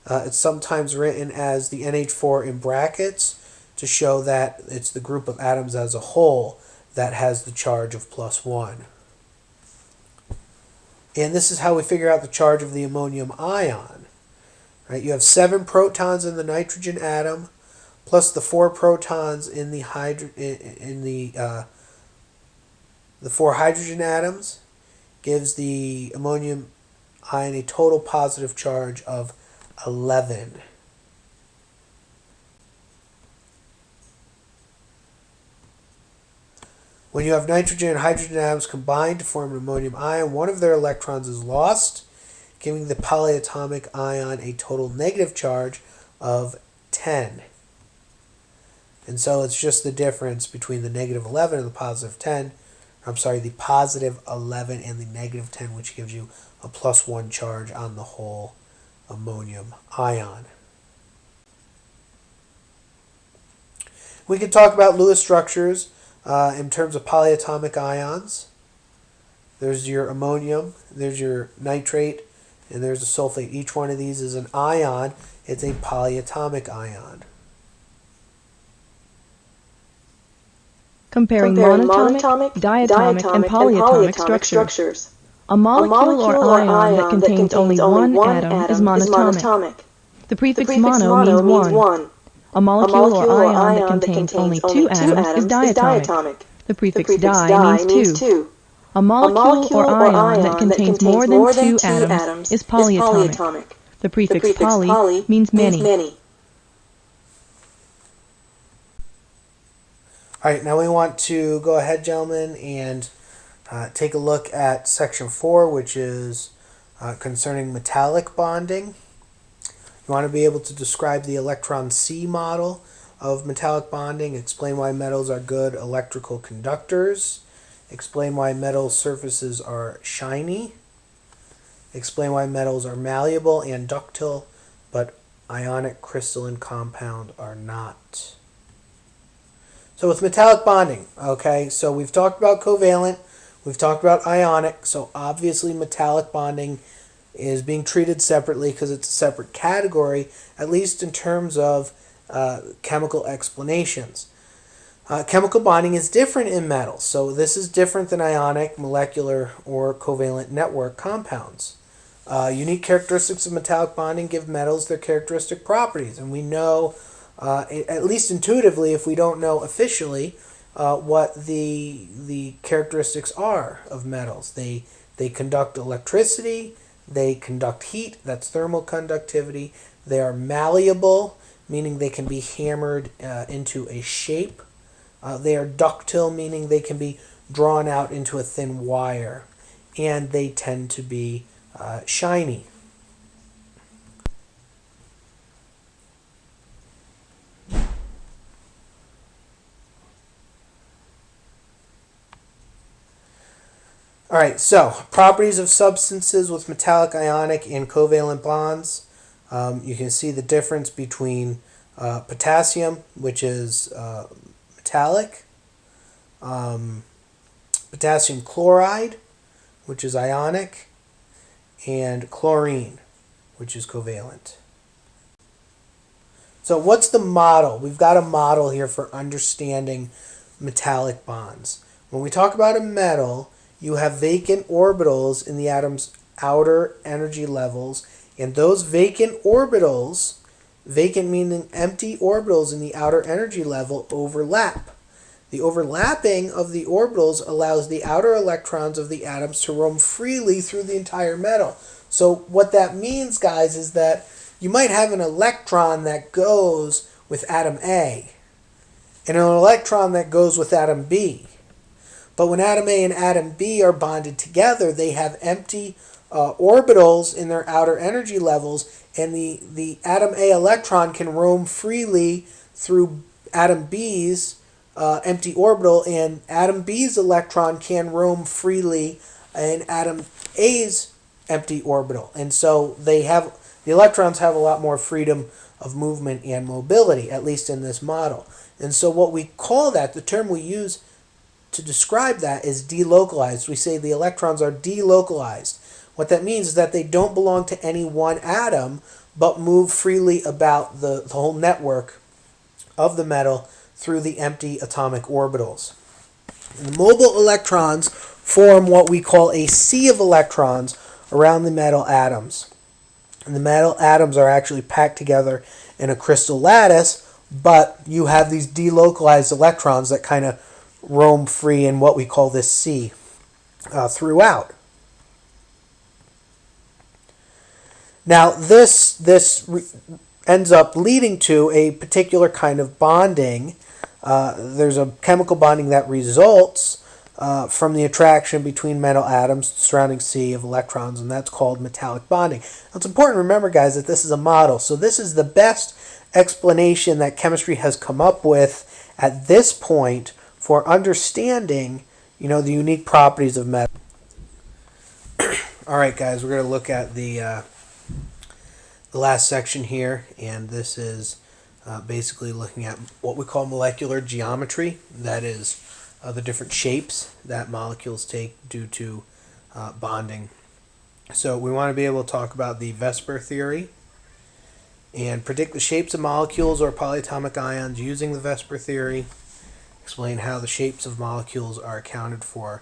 It's sometimes written as the NH4 in brackets to show that it's the group of atoms as a whole that has the charge of +1. And this is how we figure out the charge of the ammonium ion. Right? You have 7 protons in the nitrogen atom, plus the 4 protons in the 4 hydrogen atoms, gives the ammonium ion a total positive charge of 11. When you have nitrogen and hydrogen atoms combined to form an ammonium ion, one of their electrons is lost, giving the polyatomic ion a total negative charge of 10. And so it's just the difference between the negative 11 and the positive 10. The positive 11 and the negative 10, which gives you a +1 charge on the whole ammonium ion. We can talk about Lewis structures in terms of polyatomic ions. There's your ammonium, there's your nitrate, and there's a sulfate. Each one of these is an ion. It's a polyatomic ion. Comparing monatomic, diatomic, and polyatomic structures. A molecule or ion that contains only one atom is monatomic. The prefix mono means one. A molecule or ion that contains only 2 atoms is diatomic. The prefix di means two. A molecule or ion that contains more than 2 atoms is polyatomic. The prefix poly means many. All right, now we want to go ahead, gentlemen, and take a look at section 4, which is concerning metallic bonding. You want to be able to describe the electron C model of metallic bonding, explain why metals are good electrical conductors, explain why metal surfaces are shiny, explain why metals are malleable and ductile, but ionic crystalline compound are not. So with metallic bonding, okay, so we've talked about covalent, we've talked about ionic, so obviously metallic bonding is being treated separately because it's a separate category, at least in terms of chemical explanations. Chemical bonding is different in metals, so this is different than ionic, molecular, or covalent network compounds. Unique characteristics of metallic bonding give metals their characteristic properties, and we know, at least intuitively, if we don't know officially, what the characteristics are of metals. They conduct electricity, they conduct heat, that's thermal conductivity. They are malleable, meaning they can be hammered into a shape. They are ductile, meaning they can be drawn out into a thin wire. And they tend to be shiny. All right, so properties of substances with metallic, ionic, and covalent bonds. You can see the difference between potassium, which is metallic, potassium chloride, which is ionic, and chlorine, which is covalent. So what's the model? We've got a model here for understanding metallic bonds. When we talk about a metal, you have vacant orbitals in the atom's outer energy levels, and those vacant orbitals, vacant meaning empty orbitals in the outer energy level, overlap. The overlapping of the orbitals allows the outer electrons of the atoms to roam freely through the entire metal. So what that means, guys, is that you might have an electron that goes with atom A and an electron that goes with atom B. But when atom A and atom B are bonded together, they have empty orbitals in their outer energy levels, and the atom A electron can roam freely through atom B's empty orbital, and atom B's electron can roam freely in atom A's empty orbital. And so the electrons have a lot more freedom of movement and mobility, at least in this model. And so what we call that, the term we use to describe that, is delocalized. We say the electrons are delocalized. What that means is that they don't belong to any one atom, but move freely about the whole network of the metal through the empty atomic orbitals. And the mobile electrons form what we call a sea of electrons around the metal atoms. And the metal atoms are actually packed together in a crystal lattice, but you have these delocalized electrons that kind of roam free in what we call this sea throughout. Now this ends up leading to a particular kind of bonding. There's a chemical bonding that results from the attraction between metal atoms surrounding sea of electrons, and that's called metallic bonding. Now, it's important to remember, guys, that this is a model. So this is the best explanation that chemistry has come up with at this point for understanding, the unique properties of metal. All right, guys, we're going to look at the last section here, and this is basically looking at what we call molecular geometry. That is the different shapes that molecules take due to bonding. So we want to be able to talk about the Vesper theory and predict the shapes of molecules or polyatomic ions using the Vesper theory. Explain how the shapes of molecules are accounted for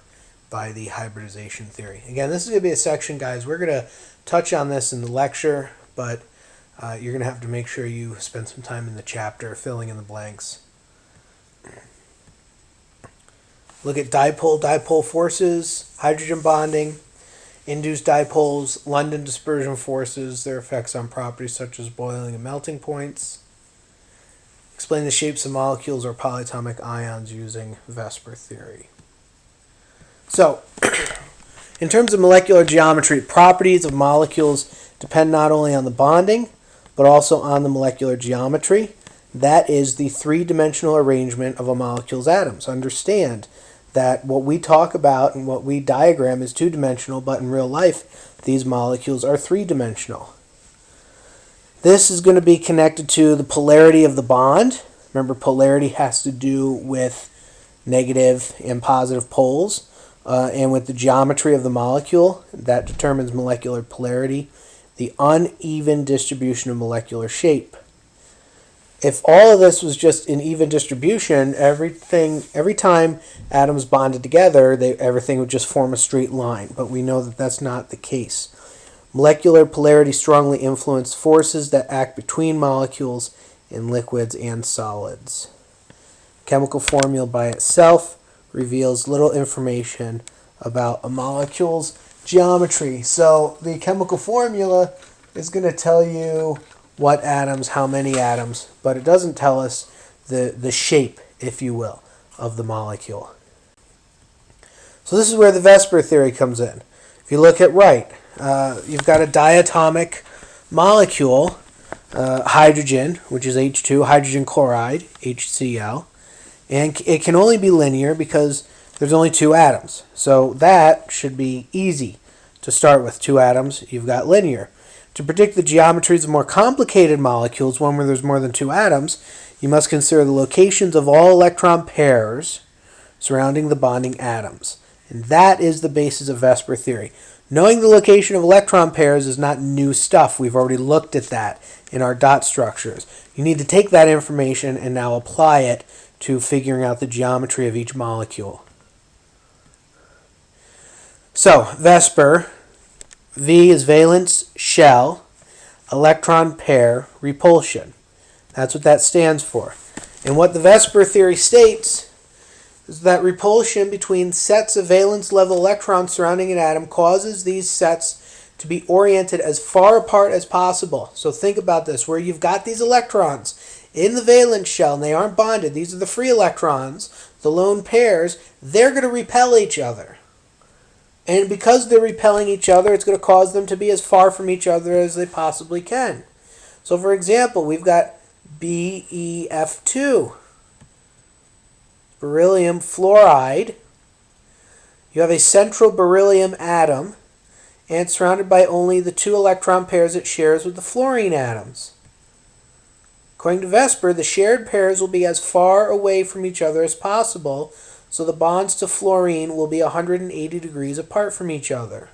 by the hybridization theory. Again, this is going to be a section, guys. We're going to touch on this in the lecture, but you're going to have to make sure you spend some time in the chapter filling in the blanks. Look at dipole forces, hydrogen bonding, induced dipoles, London dispersion forces, their effects on properties such as boiling and melting points. Explain the shapes of molecules or polyatomic ions using Vesper theory. So, in terms of molecular geometry, properties of molecules depend not only on the bonding, but also on the molecular geometry. That is the three-dimensional arrangement of a molecule's atoms. Understand that what we talk about and what we diagram is two-dimensional, but in real life, these molecules are three-dimensional. This is going to be connected to the polarity of the bond. Remember, polarity has to do with negative and positive poles, and with the geometry of the molecule, that determines molecular polarity, the uneven distribution of molecular shape. If all of this was just an even distribution, every time atoms bonded together, everything would just form a straight line. But we know that that's not the case. Molecular polarity strongly influences forces that act between molecules in liquids and solids. Chemical formula by itself reveals little information about a molecule's geometry. So the chemical formula is going to tell you what atoms, how many atoms, but it doesn't tell us the shape, if you will, of the molecule. So this is where the Vesper theory comes in. If you look at right, you've got a diatomic molecule, hydrogen, which is H2, hydrogen chloride, HCl, and it can only be linear because there's only two atoms. So that should be easy to start with. Two atoms, you've got linear. To predict the geometries of more complicated molecules, one where there's more than two atoms, you must consider the locations of all electron pairs surrounding the bonding atoms. And that is the basis of Vesper theory. Knowing the location of electron pairs is not new stuff. We've already looked at that in our dot structures. You need to take that information and now apply it to figuring out the geometry of each molecule. So, Vesper, V is valence shell, electron pair repulsion. That's what that stands for. And what the Vesper theory states is that repulsion between sets of valence level electrons surrounding an atom causes these sets to be oriented as far apart as possible. So think about this, where you've got these electrons in the valence shell and they aren't bonded. These are the free electrons, the lone pairs. They're going to repel each other. And because they're repelling each other, it's going to cause them to be as far from each other as they possibly can. So for example, we've got BeF2, beryllium fluoride. You have a central beryllium atom, and it's surrounded by only the two electron pairs it shares with the fluorine atoms. According to Vesper, the shared pairs will be as far away from each other as possible, so the bonds to fluorine will be 180 degrees apart from each other.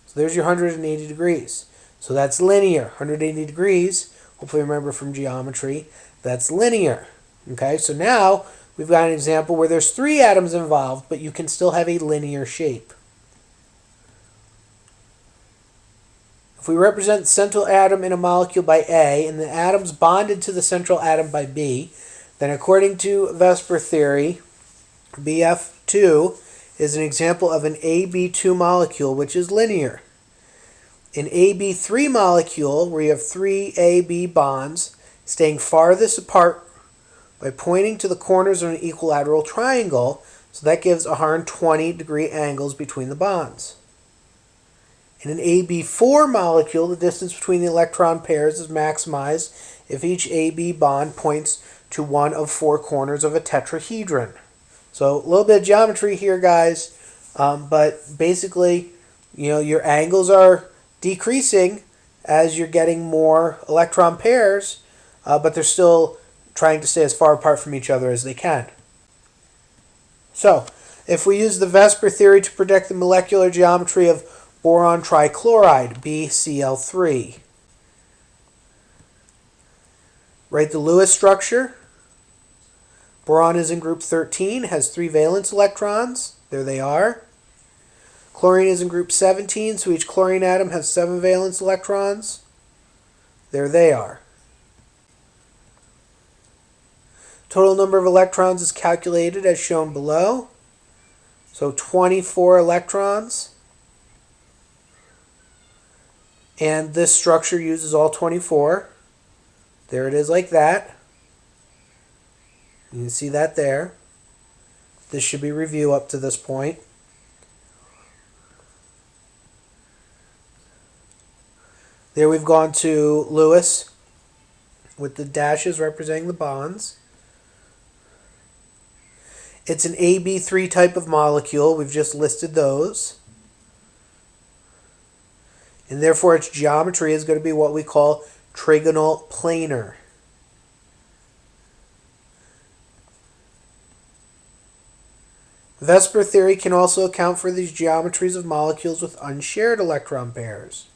So there's your 180 degrees. So that's linear. 180 degrees, hopefully remember from geometry, that's linear. Okay, so now we've got an example where there's three atoms involved, but you can still have a linear shape. If we represent the central atom in a molecule by A and the atoms bonded to the central atom by B, then according to Vesper theory, BF2 is an example of an AB2 molecule, which is linear. An AB3 molecule, where you have three AB bonds staying farthest apart by pointing to the corners of an equilateral triangle, so that gives 120 degree angles between the bonds. In an AB4 molecule, the distance between the electron pairs is maximized if each AB bond points to one of four corners of a tetrahedron. So a little bit of geometry here, guys, but basically, your angles are decreasing as you're getting more electron pairs, but they're still trying to stay as far apart from each other as they can. So, if we use the Vesper theory to predict the molecular geometry of boron trichloride, BCl3, write the Lewis structure. Boron is in group 13, has 3 valence electrons. There they are. Chlorine is in group 17, so each chlorine atom has 7 valence electrons. There they are. Total number of electrons is calculated as shown below. So 24 electrons. And this structure uses all 24. There it is like that. You can see that there. This should be review up to this point. There we've gone to Lewis with the dashes representing the bonds. It's an AB3 type of molecule. We've just listed those. And therefore its geometry is going to be what we call trigonal planar. Vesper theory can also account for these geometries of molecules with unshared electron pairs.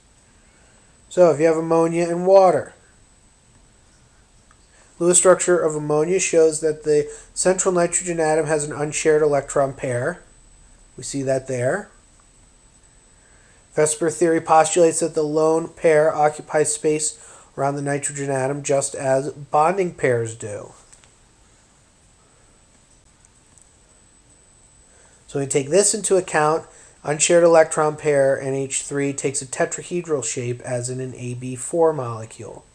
So if you have ammonia and water, Lewis structure of ammonia shows that the central nitrogen atom has an unshared electron pair. We see that there. Vesper theory postulates that the lone pair occupies space around the nitrogen atom just as bonding pairs do. So we take this into account. Unshared electron pair NH3 takes a tetrahedral shape as in an AB4 molecule.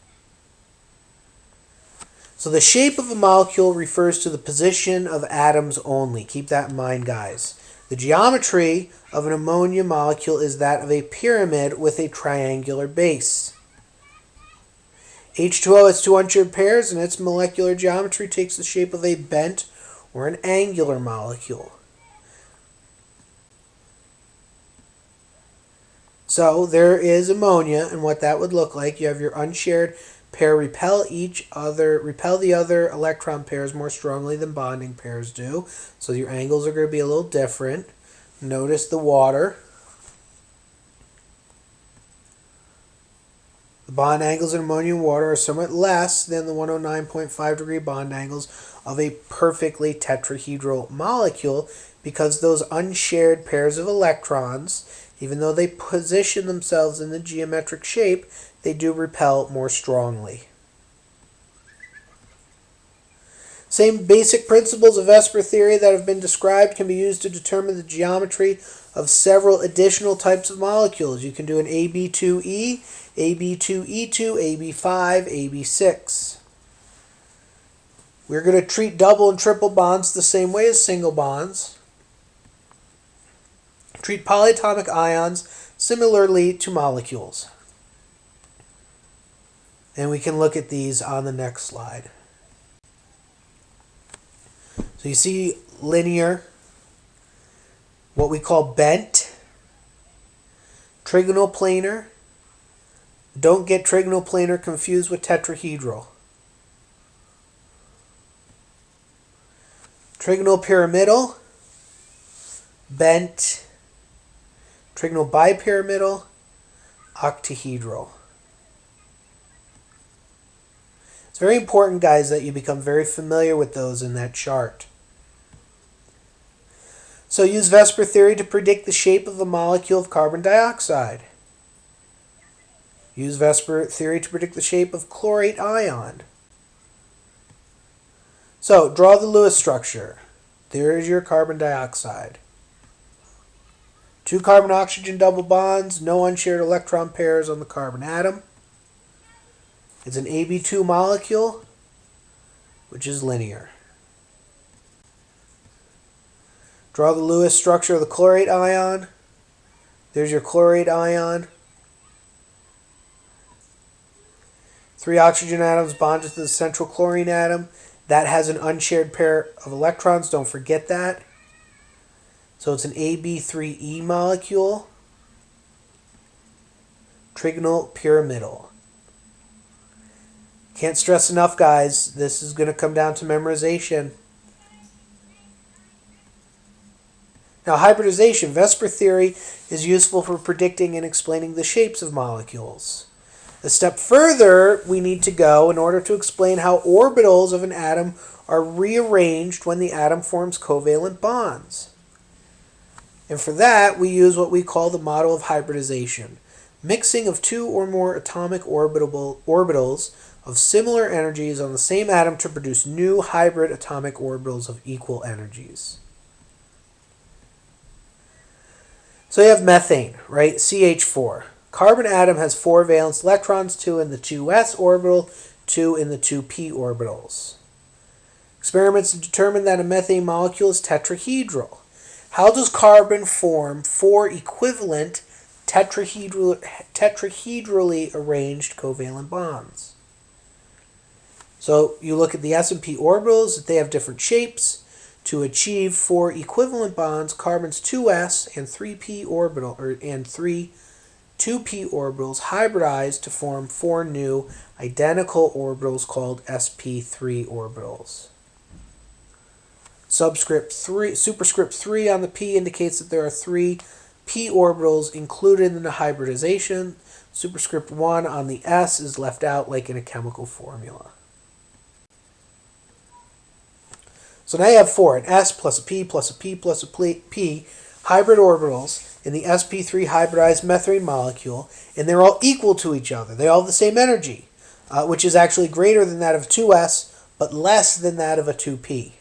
So the shape of a molecule refers to the position of atoms only. Keep that in mind, guys. The geometry of an ammonia molecule is that of a pyramid with a triangular base. H2O has two unshared pairs, and its molecular geometry takes the shape of a bent or an angular molecule. So there is ammonia, and what that would look like. You have your unshared pair repel the other electron pairs more strongly than bonding pairs do. So your angles are going to be a little different. Notice the water. The bond angles in ammonia and water are somewhat less than the 109.5 degree bond angles of a perfectly tetrahedral molecule because those unshared pairs of electrons, even though they position themselves in the geometric shape, they do repel more strongly. Same basic principles of Vesper theory that have been described can be used to determine the geometry of several additional types of molecules. You can do an AB2E, AB2E2, AB5, AB6. We're going to treat double and triple bonds the same way as single bonds. Treat polyatomic ions similarly to molecules. And we can look at these on the next slide. So you see linear, what we call bent, trigonal planar. Don't get trigonal planar confused with tetrahedral. Trigonal pyramidal, bent, trigonal bipyramidal, octahedral. It's very important, guys, that you become very familiar with those in that chart. So use Vesper theory to predict the shape of a molecule of carbon dioxide. Use Vesper theory to predict the shape of chlorate ion. So draw the Lewis structure. There is your carbon dioxide. 2 carbon-oxygen double bonds, no unshared electron pairs on the carbon atom. It's an AB2 molecule, which is linear. Draw the Lewis structure of the chlorate ion. There's your chlorate ion. 3 oxygen atoms bonded to the central chlorine atom. That has an unshared pair of electrons. Don't forget that. So it's an AB3E molecule. Trigonal pyramidal. Can't stress enough, guys. This is going to come down to memorization. Now, hybridization. Vesper theory is useful for predicting and explaining the shapes of molecules. A step further we need to go in order to explain how orbitals of an atom are rearranged when the atom forms covalent bonds. And for that, we use what we call the model of hybridization. Mixing of 2 or more atomic orbitals of similar energies on the same atom to produce new hybrid atomic orbitals of equal energies. So you have methane, right? CH4. Carbon atom has 4 valence electrons, 2 in the 2s orbital, 2 in the 2p orbitals. Experiments determine that a methane molecule is tetrahedral. How does carbon form 4 equivalent tetrahedrally arranged covalent bonds? So you look at the s and p orbitals, that they have different shapes. To achieve 4 equivalent bonds, carbon's 2s and 3p orbital and 3 2p orbitals hybridize to form 4 new identical orbitals called sp3 orbitals. Superscript 3 on the p indicates that there are 3 p orbitals included in the hybridization. Superscript 1 on the s is left out like in a chemical formula. So now you have 4, an s plus a p plus a p plus a p hybrid orbitals in the sp3 hybridized methane molecule, and they're all equal to each other. They all have the same energy, which is actually greater than that of 2s, but less than that of a 2p.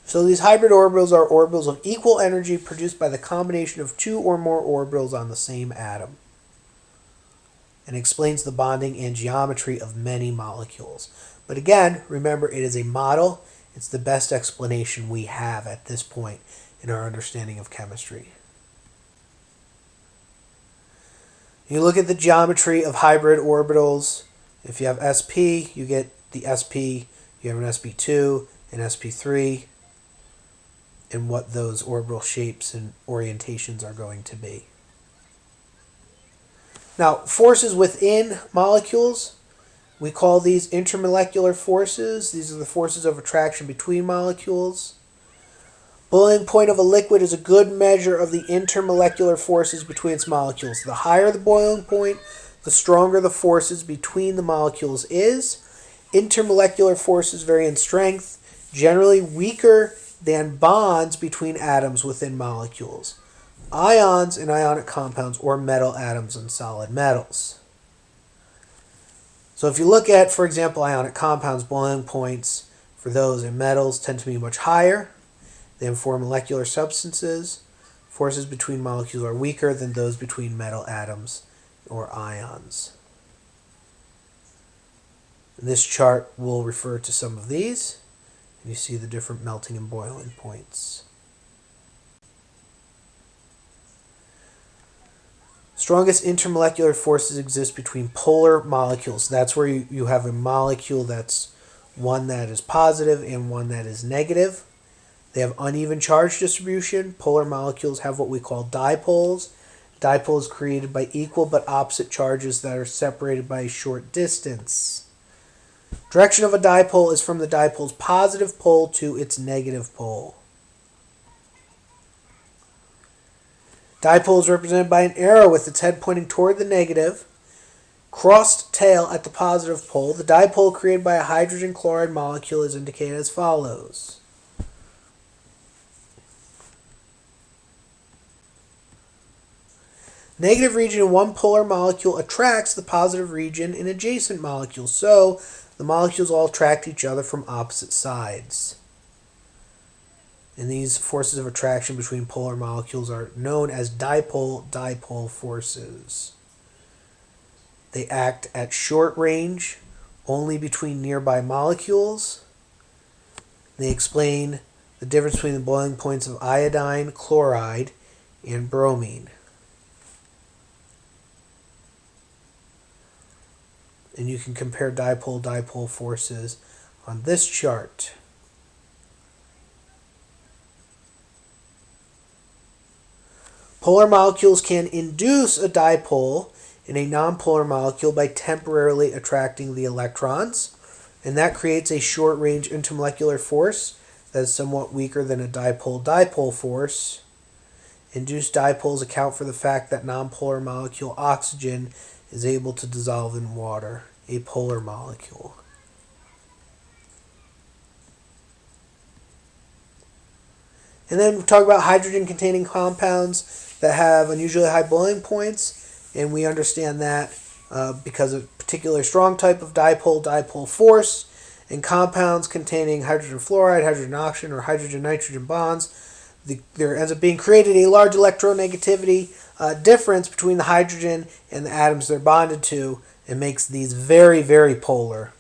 So these hybrid orbitals are orbitals of equal energy produced by the combination of 2 or more orbitals on the same atom, and explains the bonding and geometry of many molecules. But again, remember, it is a model. It's the best explanation we have at this point in our understanding of chemistry. You look at the geometry of hybrid orbitals. If you have sp, you get the sp, you have an sp2, an sp3, and what those orbital shapes and orientations are going to be. Now, forces within molecules, we call these intermolecular forces. These are the forces of attraction between molecules. Boiling point of a liquid is a good measure of the intermolecular forces between its molecules. The higher the boiling point, the stronger the forces between the molecules is. Intermolecular forces vary in strength, generally weaker than bonds between atoms within molecules. Ions and ionic compounds, or metal atoms and solid metals. So if you look at, for example, ionic compounds, boiling points for those in metals tend to be much higher. They form molecular substances. Forces between molecules are weaker than those between metal atoms or ions. In this chart will refer to some of these. And you see the different melting and boiling points. Strongest intermolecular forces exist between polar molecules. That's where you have a molecule that's one that is positive and one that is negative. They have uneven charge distribution. Polar molecules have what we call dipoles. Dipoles created by equal but opposite charges that are separated by a short distance. Direction of a dipole is from the dipole's positive pole to its negative pole. Dipole is represented by an arrow with its head pointing toward the negative, crossed tail at the positive pole. The dipole created by a hydrogen chloride molecule is indicated as follows. Negative region in one polar molecule attracts the positive region in adjacent molecules, so the molecules all attract each other from opposite sides. And these forces of attraction between polar molecules are known as dipole-dipole forces. They act at short range, only between nearby molecules. They explain the difference between the boiling points of iodine, chloride, and bromine. And you can compare dipole-dipole forces on this chart. Polar molecules can induce a dipole in a nonpolar molecule by temporarily attracting the electrons, and that creates a short-range intermolecular force that is somewhat weaker than a dipole-dipole force. Induced dipoles account for the fact that nonpolar molecule oxygen is able to dissolve in water, a polar molecule. And then we talk about hydrogen-containing compounds that have unusually high boiling points, and we understand that because of a particular strong type of dipole-dipole force. In compounds containing hydrogen fluoride, hydrogen oxygen, or hydrogen-nitrogen bonds, there ends up being created a large electronegativity difference between the hydrogen and the atoms they're bonded to and makes these very, very polar.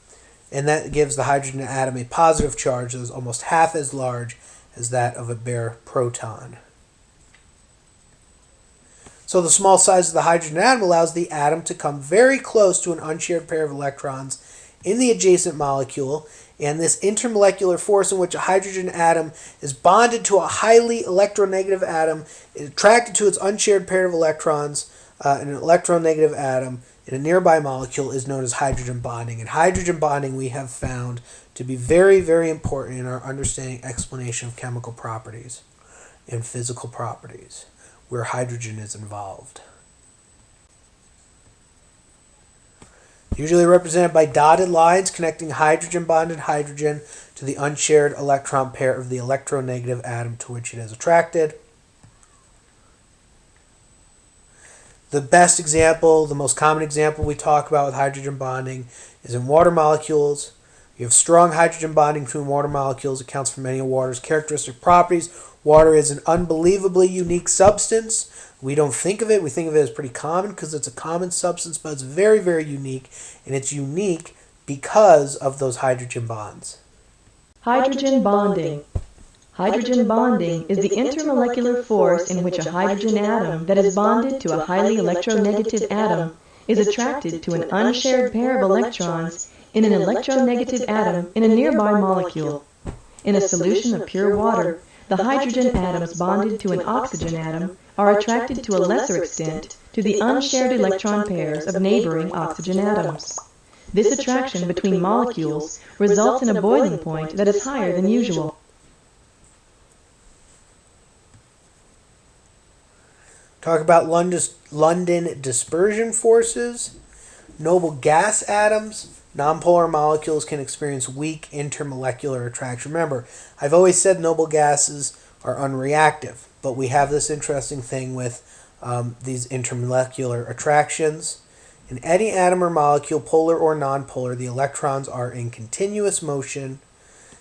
And that gives the hydrogen atom a positive charge that is almost half as large as that of a bare proton. So the small size of the hydrogen atom allows the atom to come very close to an unshared pair of electrons in the adjacent molecule, and this intermolecular force in which a hydrogen atom is bonded to a highly electronegative atom is attracted to its unshared pair of electrons in an electronegative atom in a nearby molecule is known as hydrogen bonding. And hydrogen bonding we have found to be very, very important in our understanding explanation of chemical properties and physical properties where hydrogen is involved. Usually represented by dotted lines connecting hydrogen-bonded hydrogen to the unshared electron pair of the electronegative atom to which it is attracted. The best example, the most common example we talk about with hydrogen bonding is in water molecules. You have strong hydrogen bonding between water molecules. It accounts for many of water's characteristic properties. Water is an unbelievably unique substance. We don't think of it. We think of it as pretty common because it's a common substance, but it's very, very unique. And it's unique because of those hydrogen bonds. Hydrogen bonding. Hydrogen bonding is the intermolecular force in which a hydrogen atom that is bonded to a highly electronegative atom is attracted to an unshared pair of electrons in an electronegative atom in a nearby molecule. In a solution of pure water, the hydrogen atoms bonded to an oxygen atom are attracted to a lesser extent to the unshared electron pairs of neighboring oxygen atoms. This attraction between molecules results in a boiling point that is higher than usual. Talk about London dispersion forces. Noble gas atoms, nonpolar molecules can experience weak intermolecular attraction. Remember, I've always said noble gases are unreactive, but we have this interesting thing with these intermolecular attractions. In any atom or molecule, polar or nonpolar, the electrons are in continuous motion,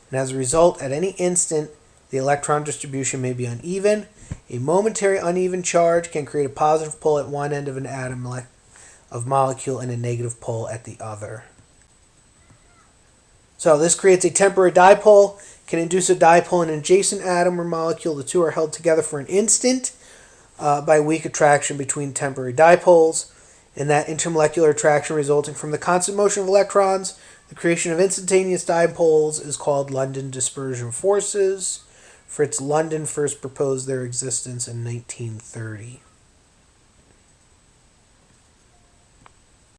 and as a result, at any instant, the electron distribution may be uneven. A momentary uneven charge can create a positive pull at one end of an atom of molecule and a negative pull at the other. So this creates a temporary dipole, can induce a dipole in an adjacent atom or molecule. The two are held together for an instant by weak attraction between temporary dipoles, and that intermolecular attraction resulting from the constant motion of electrons, the creation of instantaneous dipoles, is called London dispersion forces. Fritz London first proposed their existence in 1930.